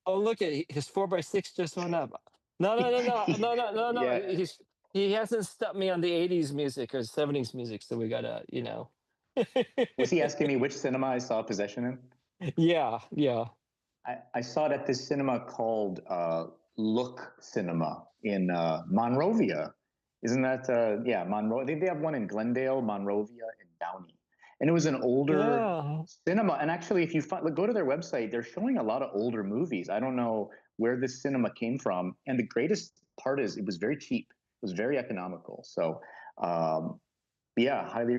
Oh, look at his 4x6 just went up. No, no, no, no, no, no, no, no. Yeah. He hasn't stopped me on the 80s music or 70s music, so we gotta. Was he asking me which cinema I saw Possession in? Yeah, yeah. I saw it at this cinema called Look Cinema in Monrovia. Isn't that yeah, Monrovia? I think they have one in Glendale, Monrovia, and Downey. And it was an older Yeah. cinema. And actually, if you go to their website, they're showing a lot of older movies. I don't know where this cinema came from. And the greatest part is it was very cheap. It was very economical. So yeah, highly,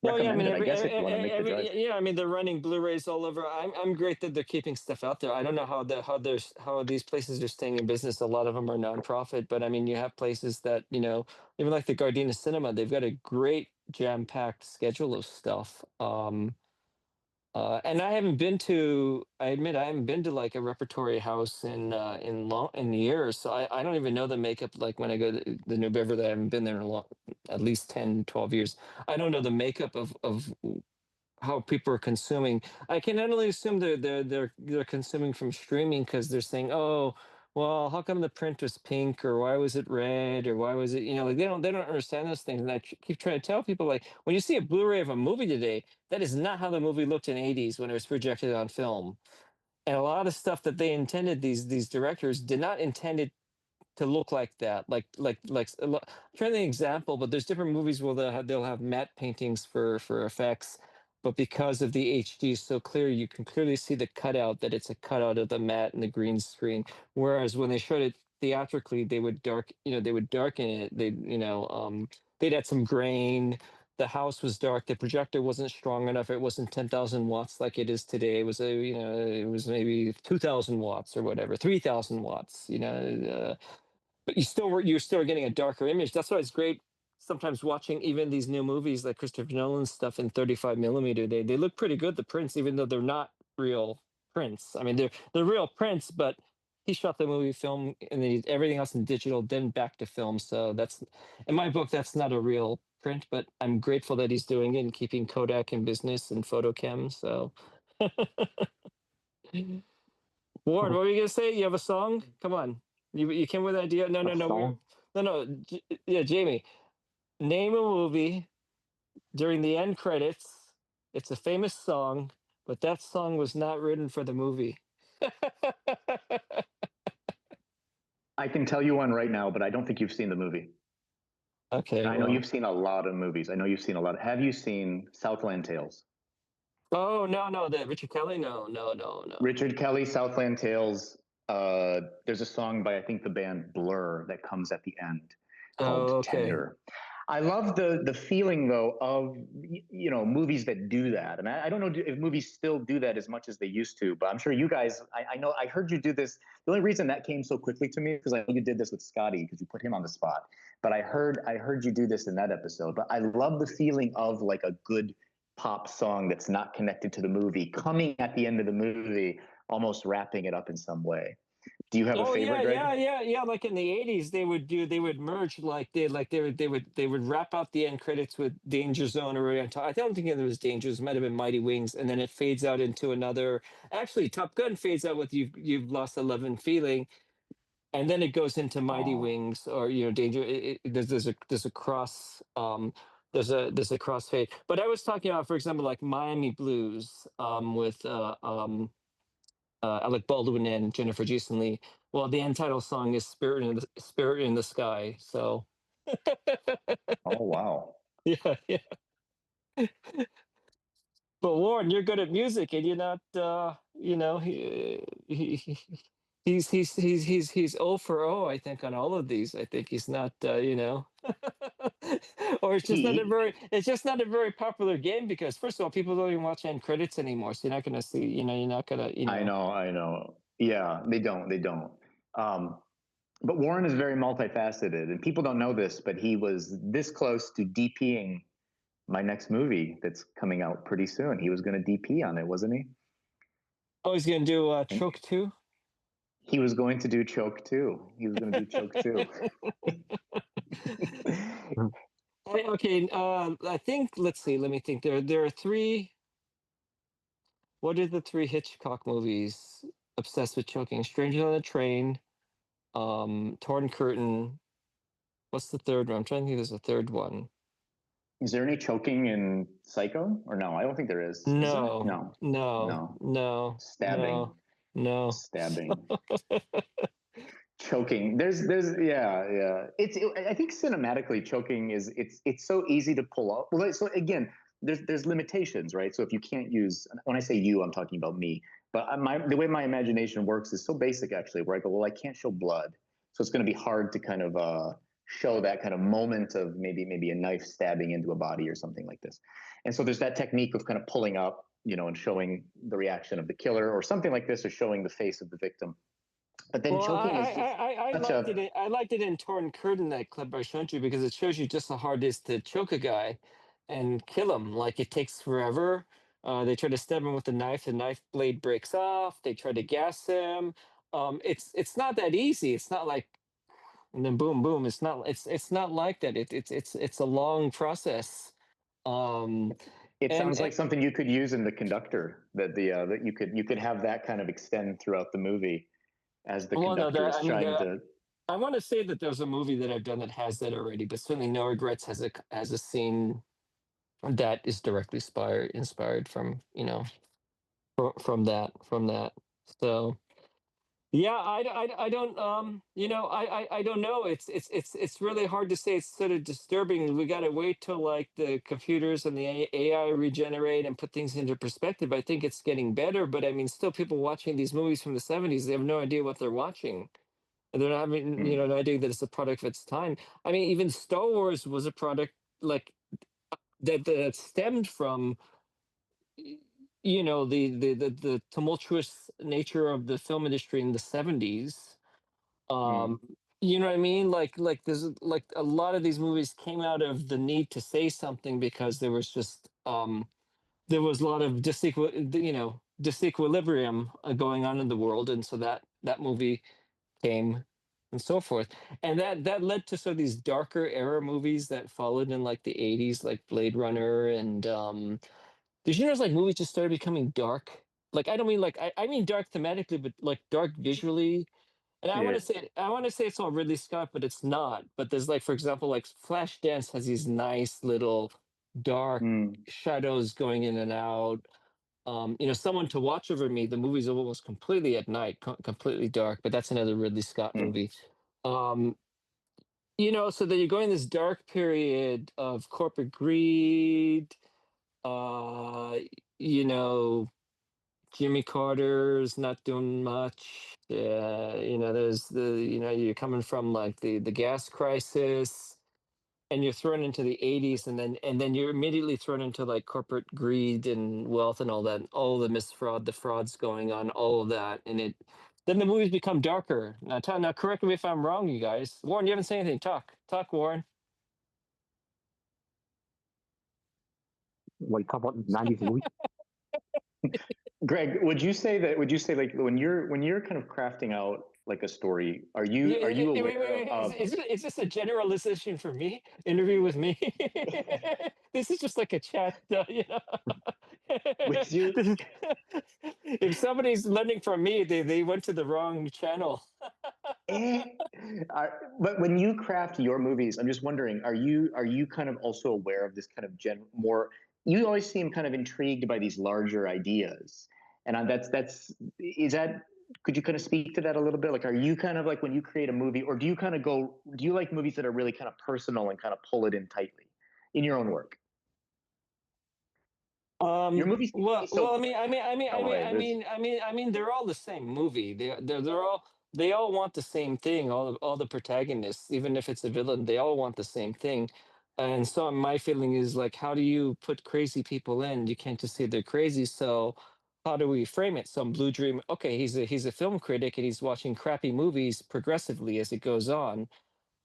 Well, yeah, I mean, recommended, I guess, if you want to make the drive. yeah, I mean, they're running Blu-rays all over. I'm great that they're keeping stuff out there. I don't know how these places are staying in business. A lot of them are nonprofit, but I mean, you have places that, even like the Gardena Cinema, they've got a great jam-packed schedule of stuff. And I haven't been to. I admit I haven't been to like a repertory house in years. So I don't even know the makeup. Like when I go to the New Beverly, I haven't been there in a long, at least 10, 12 years. I don't know the makeup of how people are consuming. I can only assume they're consuming from streaming because they're saying, oh, well, how come the print was pink or why was it red or why was it, like they don't understand those things. And I keep trying to tell people, like, when you see a Blu-ray of a movie today, that is not how the movie looked in the 80s when it was projected on film. And a lot of stuff that they intended, these directors did not intend it to look like that. I'm trying to think example, but there's different movies where they'll have matte paintings for effects, but because of the HD is so clear, you can clearly see the cutout that it's a cutout of the matte and the green screen. Whereas when they showed it theatrically, they would darken it. They'd add some grain. The house was dark. The projector wasn't strong enough. It wasn't 10,000 watts like it is today. It was it was maybe 2,000 watts or whatever, 3,000 watts. But you're still getting a darker image. That's why it's great sometimes watching even these new movies like Christopher Nolan's stuff in 35 millimeter. They look pretty good, the prints, even though they're not real prints. I mean, they're real prints, but he shot the movie film and then everything else in digital, then back to film. So that's, in my book, that's not a real print, but I'm grateful that he's doing it and keeping Kodak in business and photochem. So Ward, what were you gonna say? You have a song? Come on. You came with an idea? No, A no, no. song? Yeah, Jamie. Name a movie during the end credits. It's a famous song, but that song was not written for the movie. I can tell you one right now, but I don't think you've seen the movie. Okay, I know well. you've seen a lot of movies. I know you've seen a lot. Have you seen Southland Tales? Oh no, the Richard Kelly? No. Richard Kelly, Southland Tales. There's a song by I think the band Blur that comes at the end called Oh, okay. Tender. I love the feeling though of movies that do that, and I don't know if movies still do that as much as they used to, but I'm sure you guys. I know I heard you do this. The only reason that came so quickly to me is because I know you did this with Scotty because you put him on the spot. But I heard you do this in that episode. But I love the feeling of like a good pop song that's not connected to the movie coming at the end of the movie, almost wrapping it up in some way. Do you have a Oh favorite, yeah, Greg? yeah. Like in the 80s, they would merge they would wrap out the end credits with Danger Zone or I don't think it was Danger Zone, it might have been Mighty Wings, and then it fades out into another. Actually, Top Gun fades out with you've lost a love and feeling, and then it goes into Mighty Oh, Wings or Danger. There's a cross there's a crossfade. But I was talking about, for example, like Miami Blues with Alec Baldwin and Jennifer Jason Leigh. Well, the end title song is Spirit in the Sky." So, oh wow. yeah, yeah. But Warren, you're good at music, and you're not. He's 0 for 0, I think, on all of these. I think he's not. Or it's just not a very popular game because first of all, people don't even watch end credits anymore. So you're not going to see. You're not going to. I know. Yeah, they don't. Um, but Warren is very multifaceted, and people don't know this, but he was this close to DPing my next movie that's coming out pretty soon. He was going to DP on it, wasn't he? Oh, he's going to do I think Choke too. he was going to do Choke too. He was going to do Choke too. Okay, I think, let's see, let me think. There are three. What are the three Hitchcock movies? Obsessed with Choking. Strangers on a Train, Torn Curtain. What's the third one? I'm trying to think there's a third one. Is there any choking in Psycho? Or no, I don't think there is. Is there? No, No. no, No. no, Stabbing. no, no. Stabbing. Choking. Yeah. I think cinematically choking is it's so easy to pull off. Well, so again, there's limitations, right? So if you can't use, when I say you, I'm talking about me. But the way my imagination works is so basic actually, where I go, well, I can't show blood, so it's going to be hard to kind of show that kind of moment of maybe a knife stabbing into a body or something like this. And so there's that technique of kind of pulling up, and showing the reaction of the killer or something like this, or showing the face of the victim. But then Well, choking is just I such liked a it. I liked it in Torn Curtain, that clip I showed you, because it shows you just how hard it is to choke a guy and kill him. Like it takes forever. They try to stab him with a knife. The knife blade breaks off. They try to gas him. It's not that easy. It's not like and then boom, boom. It's not like that. It's a long process. Um, It and, sounds and like something you could use in The Conductor. That you could have that kind of extend throughout the movie as the well, no, conductor that is I mean, trying to. I want to say that there's a movie that I've done that has that already, but certainly No Regrets has a scene that is directly inspired from from that. So yeah, I don't I don't know. It's really hard to say. It's sort of disturbing. We got to wait till like the computers and the AI regenerate and put things into perspective. I think it's getting better, but I mean, still people watching these movies from the 70s, they have no idea what they're watching. And they're not having, Mm, no idea that it's a product of its time. I mean, even Star Wars was a product like that stemmed from the tumultuous nature of the film industry in the 70s. mm, um you know what I mean, like there's like a lot of these movies came out of the need to say something because there was just there was a lot of disequilibrium going on in the world, and so that movie came and so forth, and that led to sort of these darker era movies that followed in like the 80s, like Blade Runner. And did you notice like movies just started becoming dark? Like I don't mean like I mean dark thematically, but like dark visually. And yeah. I want to say it's all Ridley Scott, but it's not. But there's like, for example, like Flashdance has these nice little dark Mm, shadows going in and out. Someone to Watch Over Me. The movie's almost completely at night, completely dark. But that's another Ridley Scott mm. movie. Um, so that you're going this dark period of corporate greed. Uh, you know, Jimmy Carter's not doing much. There's you're coming from like the gas crisis, and you're thrown into the 80s, and then you're immediately thrown into like corporate greed and wealth and all that, all the misfraud, the frauds going on, all of that, and then the movies become darker. Now correct me if I'm wrong, you guys. Warren, you haven't said anything. Talk, Warren. Like talk about 90s movies. Greg, would you say that? Would you say like when you're kind of crafting out like a story, Yeah, are you wait, aware wait. of? Is this a generalization for me? Interview with me? This is just like a chat, With you? This is- if somebody's learning from me, they went to the wrong channel. Eh, but when you craft your movies, I'm just wondering, are you kind of also aware of this kind of more? You always seem kind of intrigued by these larger ideas, and that's is that. Could you kind of speak to that a little bit? Like, are you kind of like when you create a movie, or do you kind of go? Do you like movies that are really kind of personal and kind of pull it in tightly in your own work? Your movies seem to be so Well, grand in a way. There's they're all the same movie. They all want the same thing. All the protagonists, even if it's a villain, they all want the same thing. And so my feeling is like, how do you put crazy people in? You can't just say they're crazy. So how do we frame it? Some blue dream. Okay, he's a film critic and he's watching crappy movies progressively as it goes on.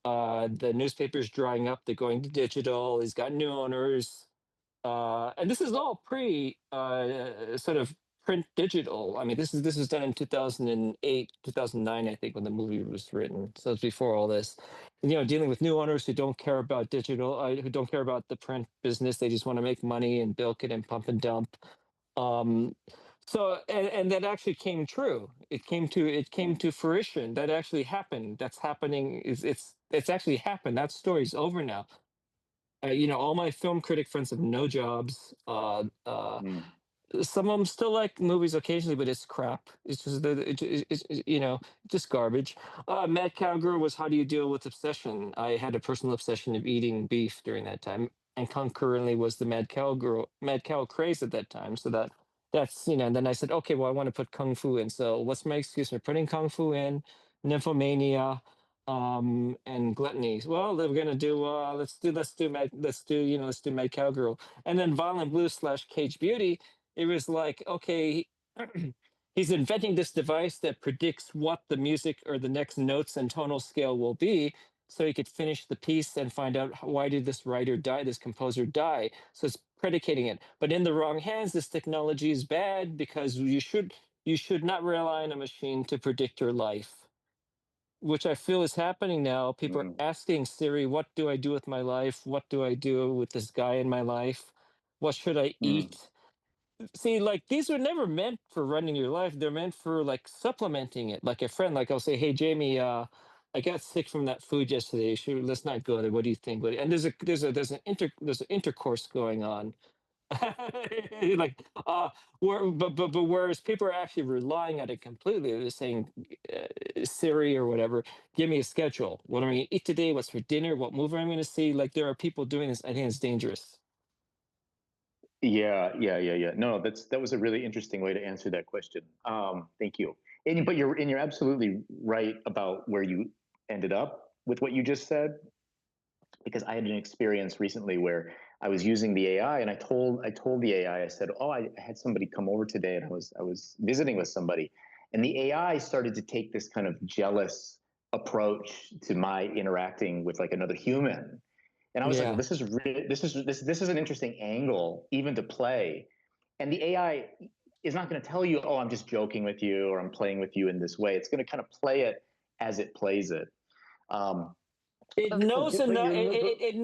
The newspaper's drying up. They're going to digital. He's got new owners, and this is all pre sort of print digital. I mean, this was done in 2008, 2009, I think, when the movie was written. So it's before all this. And, dealing with new owners who don't care about digital, who don't care about the print business. They just want to make money and bilk it and pump and dump. Um, and that actually came true. It came to fruition. That actually happened. That's happening. It's actually happened. That story's over now. All my film critic friends have no jobs. mm, Some of them still like movies occasionally, but it's crap. It's just just garbage. Mad Cowgirl was How Do You Deal with Obsession? I had a personal obsession of eating beef during that time, and concurrently was the Mad Cow craze at that time. So and then I said, okay, well, I want to put kung fu in. So what's my excuse for putting kung fu in? Nymphomania, and gluttony. Well, we're gonna do let's do Mad Cowgirl, and then Violent Blues / Cage Beauty. It was like, okay, he's inventing this device that predicts what the music or the next notes and tonal scale will be, so he could finish the piece and find out why did this writer die, this composer die. So it's predicating it. But in the wrong hands, this technology is bad because you should not rely on a machine to predict your life, which I feel is happening now. People are Mm, asking Siri, "What do I do with my life? What do I do with this guy in my life? What should I mm. eat?" See, like these were never meant for running your life. They're meant for like supplementing it. Like a friend, like I'll say, "Hey, Jamie, I got sick from that food yesterday. Should let's not go there. What do you think?" And there's an intercourse going on. Like but whereas people are actually relying on it completely. They're saying, Siri or whatever, give me a schedule. What am I going to eat today? What's for dinner? What movie I'm going to see? Like there are people doing this. I think it's dangerous. Yeah. No, that was a really interesting way to answer that question. Thank you. But you're absolutely right about where you ended up with what you just said, because I had an experience recently where I was using the AI, and I told the AI, I said, "Oh, I had somebody come over today, and I was visiting with somebody," and the AI started to take this kind of jealous approach to my interacting with like another human. And I was like, well, Yeah. this is an interesting angle even to play. And the AI is not going to tell you, oh, I'm just joking with you or I'm playing with you in this way. It's going to kind of play it as it plays it. Um, It knows but enough. you're It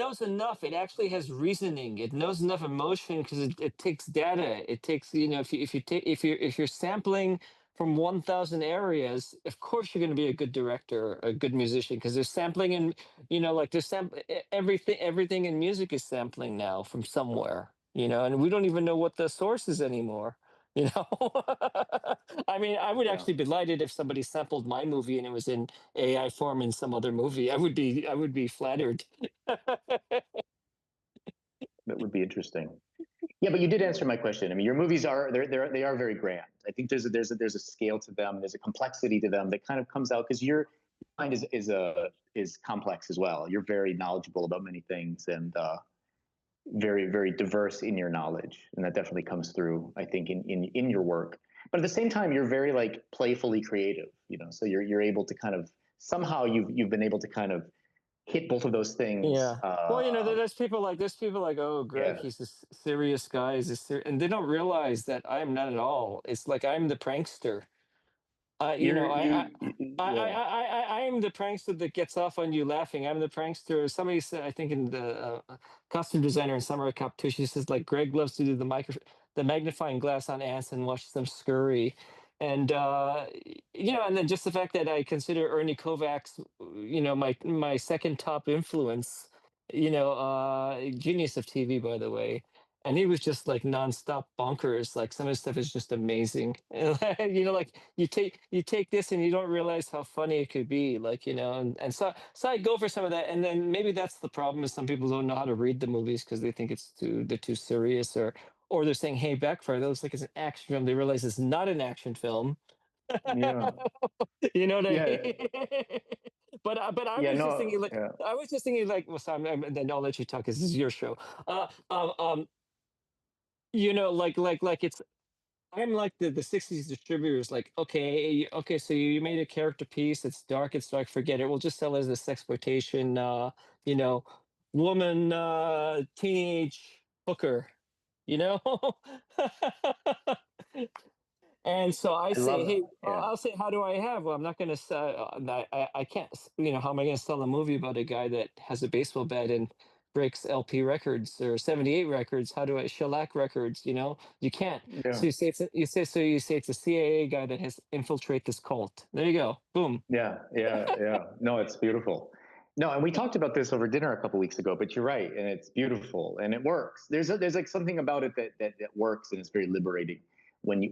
knows enough. It actually has reasoning. It knows enough emotion because it takes data. It takes, if you're sampling from 1,000 areas, of course you're going to be a good director, a good musician, because there's sampling, and like there's everything in music is sampling now from somewhere. And we don't even know what the source is anymore. You know, I mean, I would yeah, actually be delighted if somebody sampled my movie and it was in AI form in some other movie. I would be flattered. that would be interesting. Yeah, but you did answer my question. I mean, your movies are they are very grand. I think there's a scale to them. There's a complexity to them that kind of comes out because your mind is complex as well. You're very knowledgeable about many things, and very very diverse in your knowledge, and that definitely comes through, I think, in your work. But at the same time, you're very like playfully creative. So you're able to kind of somehow you've been able to kind of hit both of those things. Yeah. Well, there's people like, oh, Greg, Yeah, he's this serious guy, and they don't realize that I'm not at all. It's like I'm the prankster. You know, yeah. I am the prankster that gets off on you laughing. I'm the prankster. Somebody said, I think in the costume designer in Summer Cup too, she says like Greg loves to do the magnifying glass on ants and watch them scurry. And and then just the fact that I consider Ernie Kovacs, my second top influence, genius of TV, by the way. And he was just like nonstop bonkers. Like some of his stuff is just amazing. Like you take this and you don't realize how funny it could be. Like, and so I go for some of that. And then maybe that's the problem is some people don't know how to read the movies because they think they're too serious, or they're saying, hey, Backfire, that looks like it's an action film. They realize it's not an action film. Yeah, You know what I yeah, mean? But I yeah. was just thinking No, like yeah. well, Sam, and then I'll let you talk because this is your show. Like it's I'm like the 60s distributors, like, okay, so you made a character piece, it's dark, forget it. We'll just sell it as this exploitation, you know, woman, teenage hooker, you know? And so I I say, love. hey, Yeah, I'll say, how do I have? Well, I'm not going to sell, I can't, how am I going to sell a movie about a guy that has a baseball bat and breaks LP records or 78 records? How do I, shellac records, you can't. yeah, So you say it's a CIA guy that has infiltrated this cult. There you go. Boom. yeah. No, it's beautiful. No, and we talked about this over dinner a couple weeks ago. But you're right, and it's beautiful, and it works. There's like something about it that works, and it's very liberating when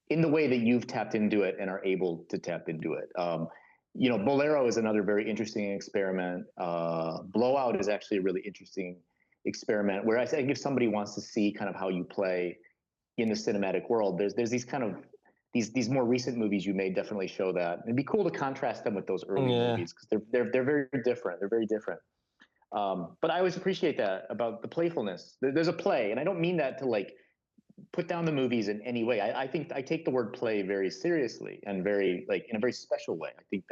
in the way that you've tapped into it and are able to tap into it. Bolero is another very interesting experiment. Blowout is actually a really interesting experiment where I think if somebody wants to see kind of how you play in the cinematic world, there's these kind of these more recent movies you made definitely show that. It'd be cool to contrast them with those early Yeah. movies because they're very different. They're very different. But I always appreciate that about the playfulness. There's a play, and I don't mean that to like put down the movies in any way. I think I take the word play very seriously and very like in a very special way. I think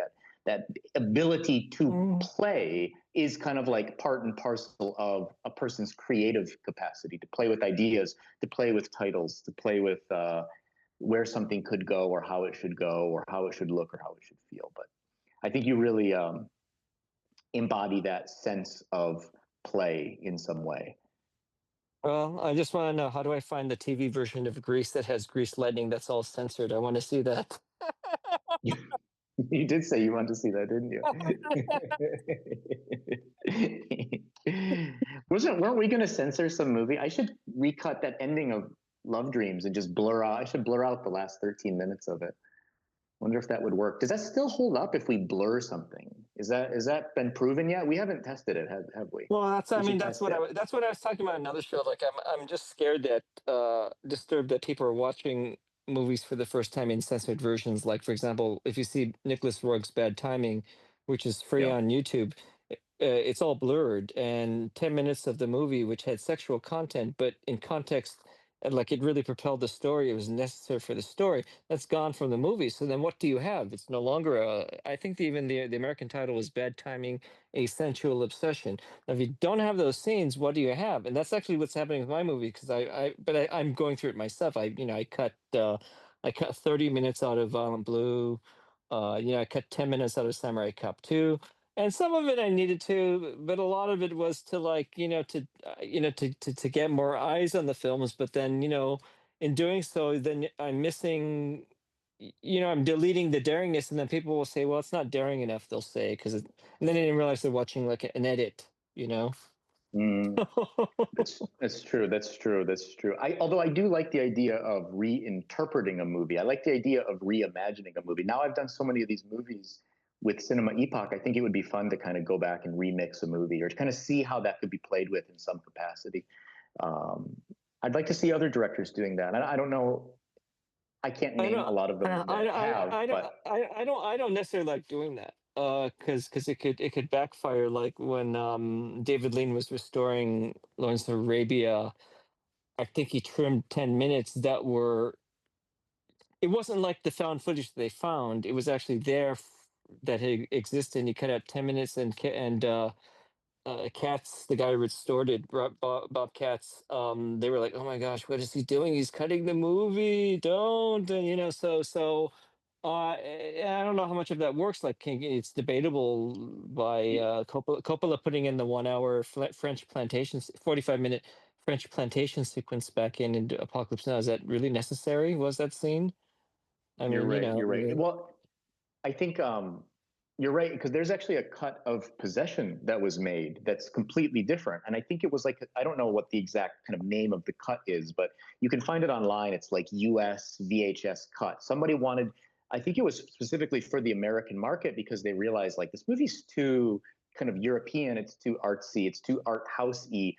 that ability to Mm. play is kind of like part and parcel of a person's creative capacity to play with ideas, to play with titles, to play with where something could go or how it should go or how it should look or how it should feel. But I think you really embody that sense of play in some way. Well, I just want to know, how do I find the TV version of Grease that has Grease lightning that's all censored? I want to see that. You did say you wanted to see that, didn't you? Weren't we going to censor some movie? I should recut that ending of Love Dreams and just blur out. I should blur out the last 13 minutes of it. Wonder if that would work. Does that still hold up if we blur something? Is that been proven yet? We haven't tested it, have we? Well, I We should mean, that's test what it. that's what I was talking about in another show. Like, I'm just scared that, disturbed that people are watching movies for the first time in censored versions. Like, for example, if you see Nicholas Roeg's Bad Timing, which is free Yeah. on YouTube, it's all blurred, and 10 minutes of the movie, which had sexual content, but in context, like, it really propelled the story. It was necessary for the story. That's gone from the movie. So then, what do you have? It's no longer a. I think even the American title was Bad Timing: A Sensual Obsession. Now, if you don't have those scenes, what do you have? And that's actually what's happening with my movie, because I'm going through it myself. I cut 30 minutes out of Violent Blue. I cut 10 minutes out of Samurai Cop 2. And some of it I needed to, but a lot of it was to, like, to get more eyes on the films. But then, in doing so, then I'm missing, I'm deleting the daringness, and then people will say, well, it's not daring enough, they'll say, and then they didn't realize they're watching like an edit, you know? Mm. That's true. That's true. That's true. Although I do like the idea of reinterpreting a movie. I like the idea of reimagining a movie. Now I've done so many of these movies with Cinema Epoch. I think it would be fun to kind of go back and remix a movie or to kind of see how that could be played with in some capacity. Um, I'd like to see other directors doing that. I don't know. I can't I name don't, a lot of them that have, but I don't necessarily like doing that. Because it could backfire, like when David Lean was restoring Lawrence of Arabia. I think he trimmed 10 minutes that were. It wasn't like the found footage that they found. It was actually there, that had existed. And he cut out 10 minutes, and Katz, the guy who restored it, Bob Katz, they were like, "Oh my gosh, what is he doing? He's cutting the movie. Don't." And I don't know how much of that works. Like, it's debatable by Coppola putting in the 1 hour French plantation, 45-minute French plantation sequence back into Apocalypse Now. Is that really necessary? Was that scene? I you're mean, right. You're right. Well, I think you're right, because there's actually a cut of Possession that was made that's completely different. And I think it was like, I don't know what the exact kind of name of the cut is, but you can find it online. It's like US VHS cut. Somebody wanted, I think it was specifically for the American market, because they realized, like, this movie's too kind of European, it's too artsy, it's too art house-y.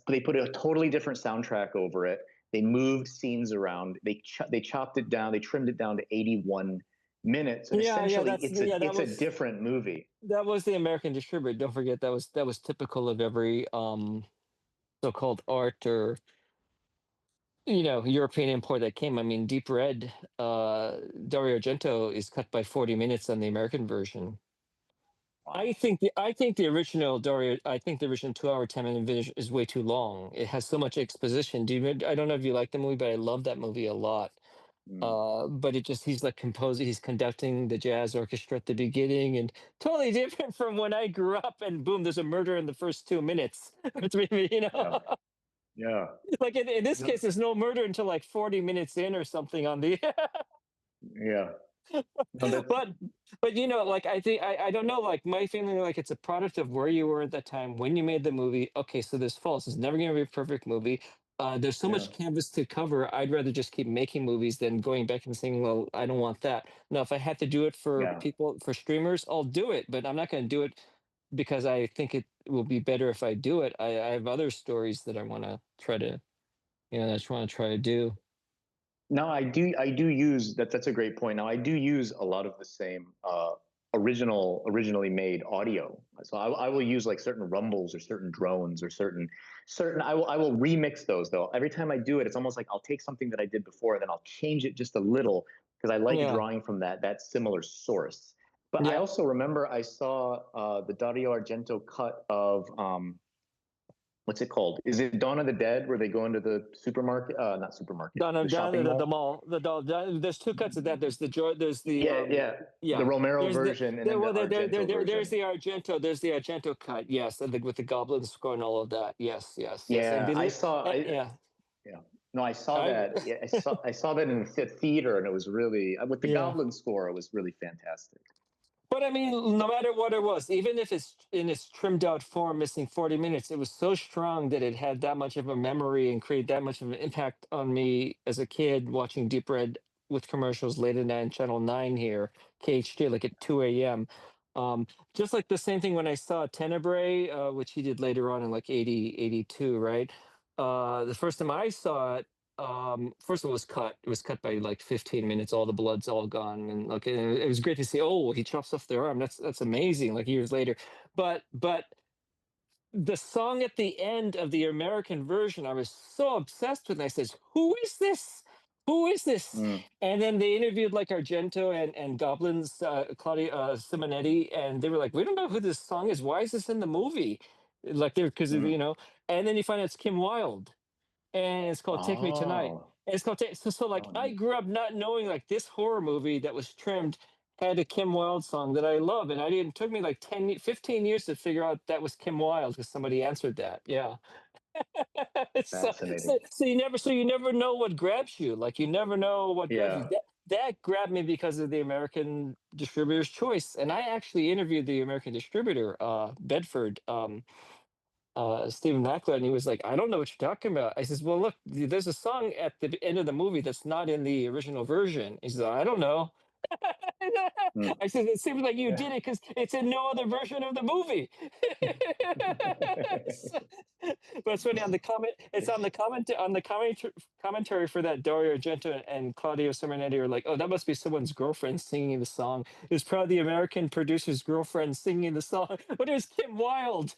They put a totally different soundtrack over it. They moved scenes around. They chopped it down. They trimmed it down to 81 minutes, and essentially it's a different movie. That was the American distributor. Don't forget, that was typical of every so-called art or European import that came. I mean, Deep Red, Dario Argento is cut by 40 minutes on the American version. Wow. I think the original 2 hour 10-minute video is way too long. It has so much exposition. I don't know if you like the movie, but I love that movie a lot. But he's like composing, he's conducting the jazz orchestra at the beginning, and totally different from when I grew up, and boom, there's a murder in the first 2 minutes. Yeah. Yeah. Like, in this case, there's no murder until like 40 minutes in or something on the. Yeah. No, but like, I think, I don't know, like, my feeling, like, it's a product of where you were at that time when you made the movie. Okay, so there's faults. It's never going to be a perfect movie. There's so much canvas to cover. I'd rather just keep making movies than going back and saying, well, I don't want that. Now, if I had to do it for people, for streamers, I'll do it, but I'm not going to do it because I think it will be better if I do it. I have other stories that I want to try to, I just want to try to do. No, I do use that. That's a great point. Now, I do use a lot of the same originally made audio. So I will use like certain rumbles or certain drones or certain. I will remix those, though. Every time I do it, it's almost like I'll take something that I did before, and then I'll change it just a little, because I like drawing from that similar source. But I Yeah. also remember I saw the Dario Argento cut of what's it called? Is it Dawn of the Dead, where they go into the supermarket? Not supermarket, Down, the down shopping the mall. mall. There's two cuts of that. There's the joy. There's the Yeah, yeah, the yeah. Romero There's the version and there. then the Well, Argento there's version. the Argento. There's the Argento cut. Yes, and with the goblin score and all of that. Yes, yes, yes. And Yeah, they I li- saw. yeah. Yeah, no, I saw I that. Yeah, I saw that in the theater, and it was really with the yeah. Goblin score. It was really fantastic. But I mean, no matter what it was, even if it's in its trimmed out form, missing 40 minutes, it was so strong that it had that much of a memory and created that much of an impact on me as a kid watching Deep Red with commercials late at night on Channel 9 here, KHT, like at 2 a.m. Just like the same thing when I saw Tenebrae, which he did later on in like 80, 82, right? The first time I saw it, first of all, it was cut by like 15 minutes, all the blood's all gone, and like it was great to see, oh, he chops off their arm, that's amazing, like years later. But the song at the end of the American version, I was so obsessed with, and I says, who is this? Mm. And then they interviewed like Argento and Goblin's Claudia Simonetti, and they were like, we don't know who this song is, why is this in the movie, like they're because Mm. and then you find out it's Kim Wilde, and it's called Take Me Tonight. Oh, And it's called so like oh, I neat. grew up not knowing like this horror movie that was trimmed had a Kim Wilde song that I love, and I didn't it took me like 15 years to figure out that was Kim Wilde because somebody answered that. Yeah. Fascinating. So you never know what grabs you. Like you never know what grabs you. Yeah. That grabbed me because of the American distributor's choice. And I actually interviewed the American distributor, Bedford. Stephen Ackler, and he was like, I don't know what you're talking about. I says, well, look, there's a song at the end of the movie that's not in the original version. He says, I don't know. Mm. I said, it seems like you Yeah. did it because it's in no other version of the movie. So- but it's funny on the comment. It's on the commentary for that. Dario Argento and Claudio Simonetti are like, oh, that must be someone's girlfriend singing the song. It's probably the American producer's girlfriend singing the song, but it was Kim Wilde.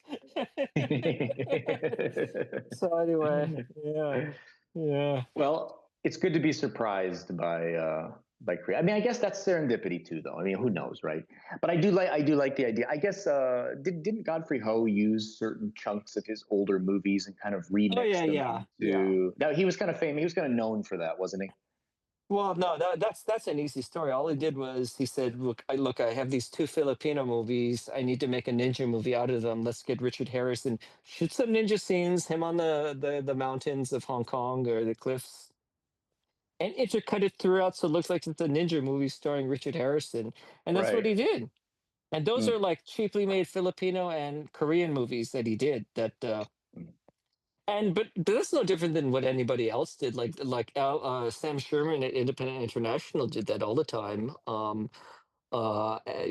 So anyway, yeah, yeah. Well, it's good to be surprised by I mean, I guess that's serendipity too, though. I mean, who knows, right? But I do like the idea. I guess didn't Godfrey Ho use certain chunks of his older movies and kind of Oh remix yeah, them yeah, yeah. into? Now he was kind of famous. He was kind of known for that, wasn't he? Well, no, that's an easy story. All he did was he said, look, I have these two Filipino movies. I need to make a ninja movie out of them. Let's get Richard Harrison, shoot some ninja scenes, him on the mountains of Hong Kong or the cliffs, and intercut it throughout so it looks like it's a ninja movie starring Richard Harrison. And that's what Right. he did. And those Mm, are like cheaply made Filipino and Korean movies that he did. mm. But that's no different than what anybody else did. Sam Sherman at Independent International did that all the time,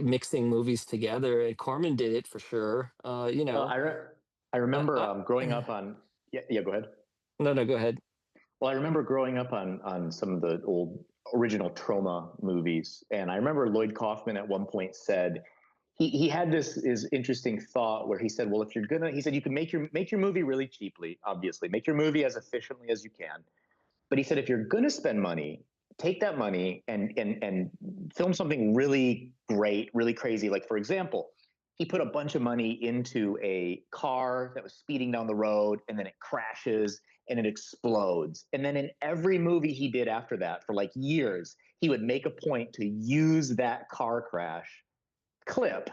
mixing movies together. And Corman did it for sure. Well, I remember I, growing up on. Yeah, yeah. Go ahead. no, no, go ahead. Well, I remember growing up on some of the old original Trauma movies, and I remember Lloyd Kaufman at one point said he had this is interesting thought where he said, well, if you're gonna, he said you can make your movie really cheaply, obviously, make your movie as efficiently as you can, but he said if you're gonna spend money, take that money and film something really great, really crazy. Like for example, he put a bunch of money into a car that was speeding down the road, and then it crashes and it explodes. And then in every movie he did after that for like years, he would make a point to use that car crash clip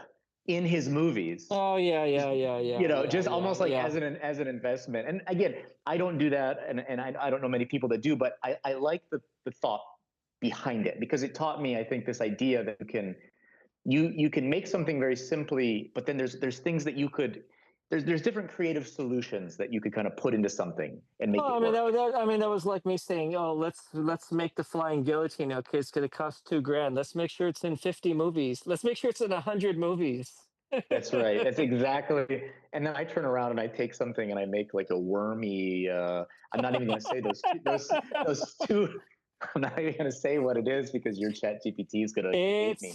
in his movies, Oh yeah, just yeah, yeah, yeah, yeah, just yeah, almost like yeah. as an investment. And again, I don't do that, and I don't know many people that do, but I like the thought behind it, because it taught me, I think, this idea that you can make something very simply, but then there's things that you could there's different creative solutions that you could kind of put into something and make Oh, it I mean, work. I mean, that was like me saying, "Oh, let's make the flying guillotine." Okay, it's going to cost 2 grand. Let's make sure it's in 50 movies. Let's make sure it's in 100 movies. That's right. That's exactly. And then I turn around and I take something and I make like a wormy. I'm not even going to say those two. I'm not even going to say what it is, because your Chat GPT is going to hate me.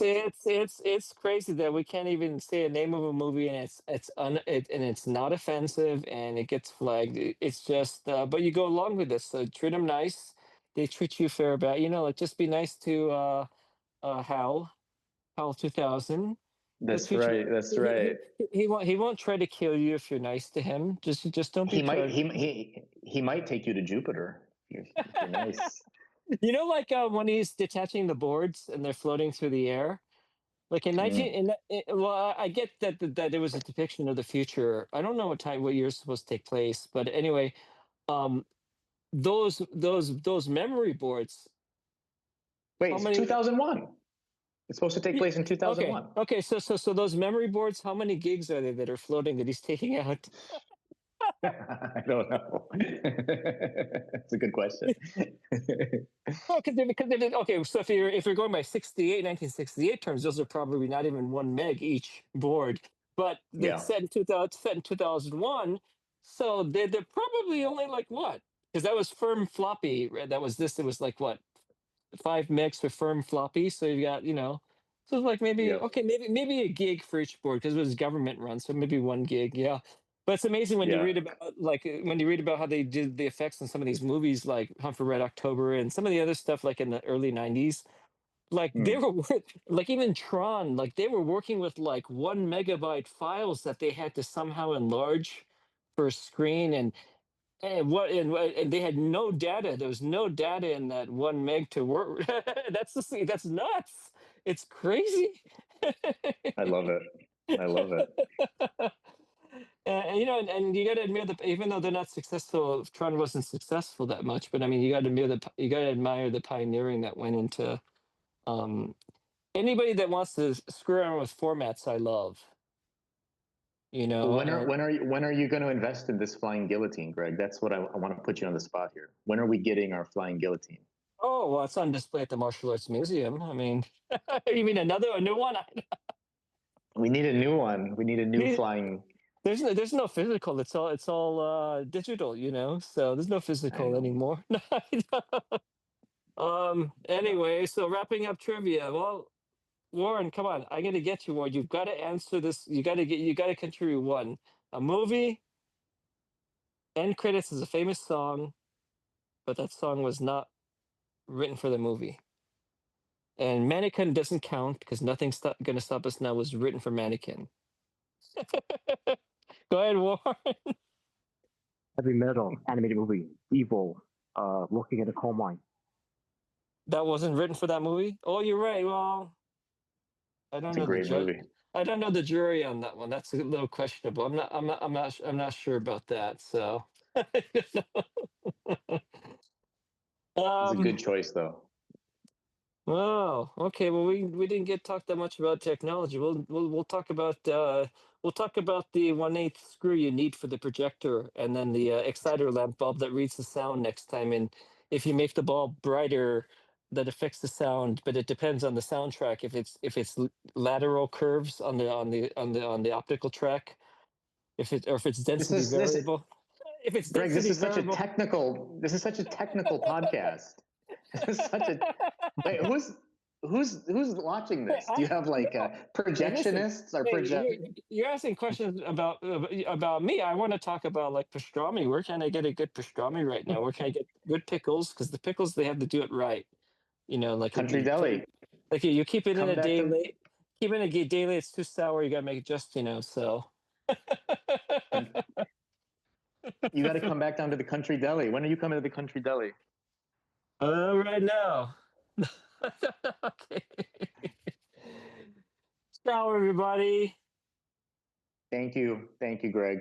It's crazy that we can't even say a name of a movie and and it's not offensive and it gets flagged. It's just but you go along with this. So treat them nice. They treat you fair about like just be nice to Hal. HAL 2000. That's Future, right. That's right. he won't try to kill you if you're nice to him. Just don't be He might proud. he might take you to Jupiter if you're nice. You know, like when he's detaching the boards and they're floating through the air. Like in 19, Mm. well, I get that it was a depiction of the future. I don't know what year it's supposed to take place, but anyway, um, those memory boards. Wait, How it's many? 2001. It's supposed to take place in Okay, 2001. okay. So those memory boards. How many gigs are they that are floating that he's taking out? I don't know. That's a good question. Well, because they did. Okay, so if you're going by 1968 terms, those are probably not even 1 meg each board. But that's Yeah. set in 2001, so they're probably only like what? Because that was firm floppy. Right? That was this. It was like what, 5 megs for firm floppy. So you got so it's like maybe Yeah. okay, maybe a gig for each board because it was government run. So maybe 1 gig. Yeah. But it's amazing when you Yeah. read about when you read about how they did the effects in some of these movies like Hunt for Red October and some of the other stuff like in the early 90s. Like they Hmm. were like even Tron, like they were working with like 1 megabyte files that they had to somehow enlarge for a screen and they had no data. There was no data in that 1 meg to work. That's nuts. It's crazy. I love it. I love it. And you got to admire that even though they're not successful, Tron wasn't successful that much. But I mean, you got to admire the pioneering that went into um, anybody that wants to screw around with formats. I love, Well, and when are you going to invest in this flying guillotine, Greg? That's what I want to put you on the spot here. When are we getting our flying guillotine? oh well, it's on display at the Martial Arts Museum. I mean, you mean a new one? We need a new one. We need a new flying. There's no physical. It's all digital. So there's no I physical know. anymore. Anyway, so wrapping up trivia. Well, Warren, come on. I'm gonna get you, Warren. You've got to answer this. You got to contribute one. A movie, end credits is a famous song, but that song was not written for the movie. And Mannequin doesn't count because nothing's gonna stop us now was written for Mannequin. Go ahead, Warren. Heavy metal animated movie, Evil, looking at a coal mine. That wasn't written for that movie. Oh, you're right. Well, I don't It's a know the great judge. movie. I don't know the jury on that one. That's a little questionable. I'm not sure about that. So, It's a um, good choice, though. oh, okay. Well, we didn't get talked that much about technology. We'll talk about the 1/8 screw you need for the projector, and then the exciter lamp bulb that reads the sound next time. And if you make the bulb brighter, that affects the sound. But it depends on the soundtrack. If it's lateral curves on the optical track, if it's This density is this, variable, if it's Greg. This density is such a variable. technical. This is such a technical podcast. This is such a. Wait, who's watching this? Do you have like No. Hey, listen. projectionists or Hey, project? you're asking questions about me. I want to talk about like pastrami. Where can I get a good pastrami right now? Where can I get good pickles? Because the pickles they have to do it right. Like Country Deli. you keep it in Come a back day to. late. Keep it in a day late. It's too sour. You gotta make it just so. You got to come back down to the Country Deli. When are you coming to the Country Deli? Right now. Okay. Ciao, everybody. Thank you, Greg.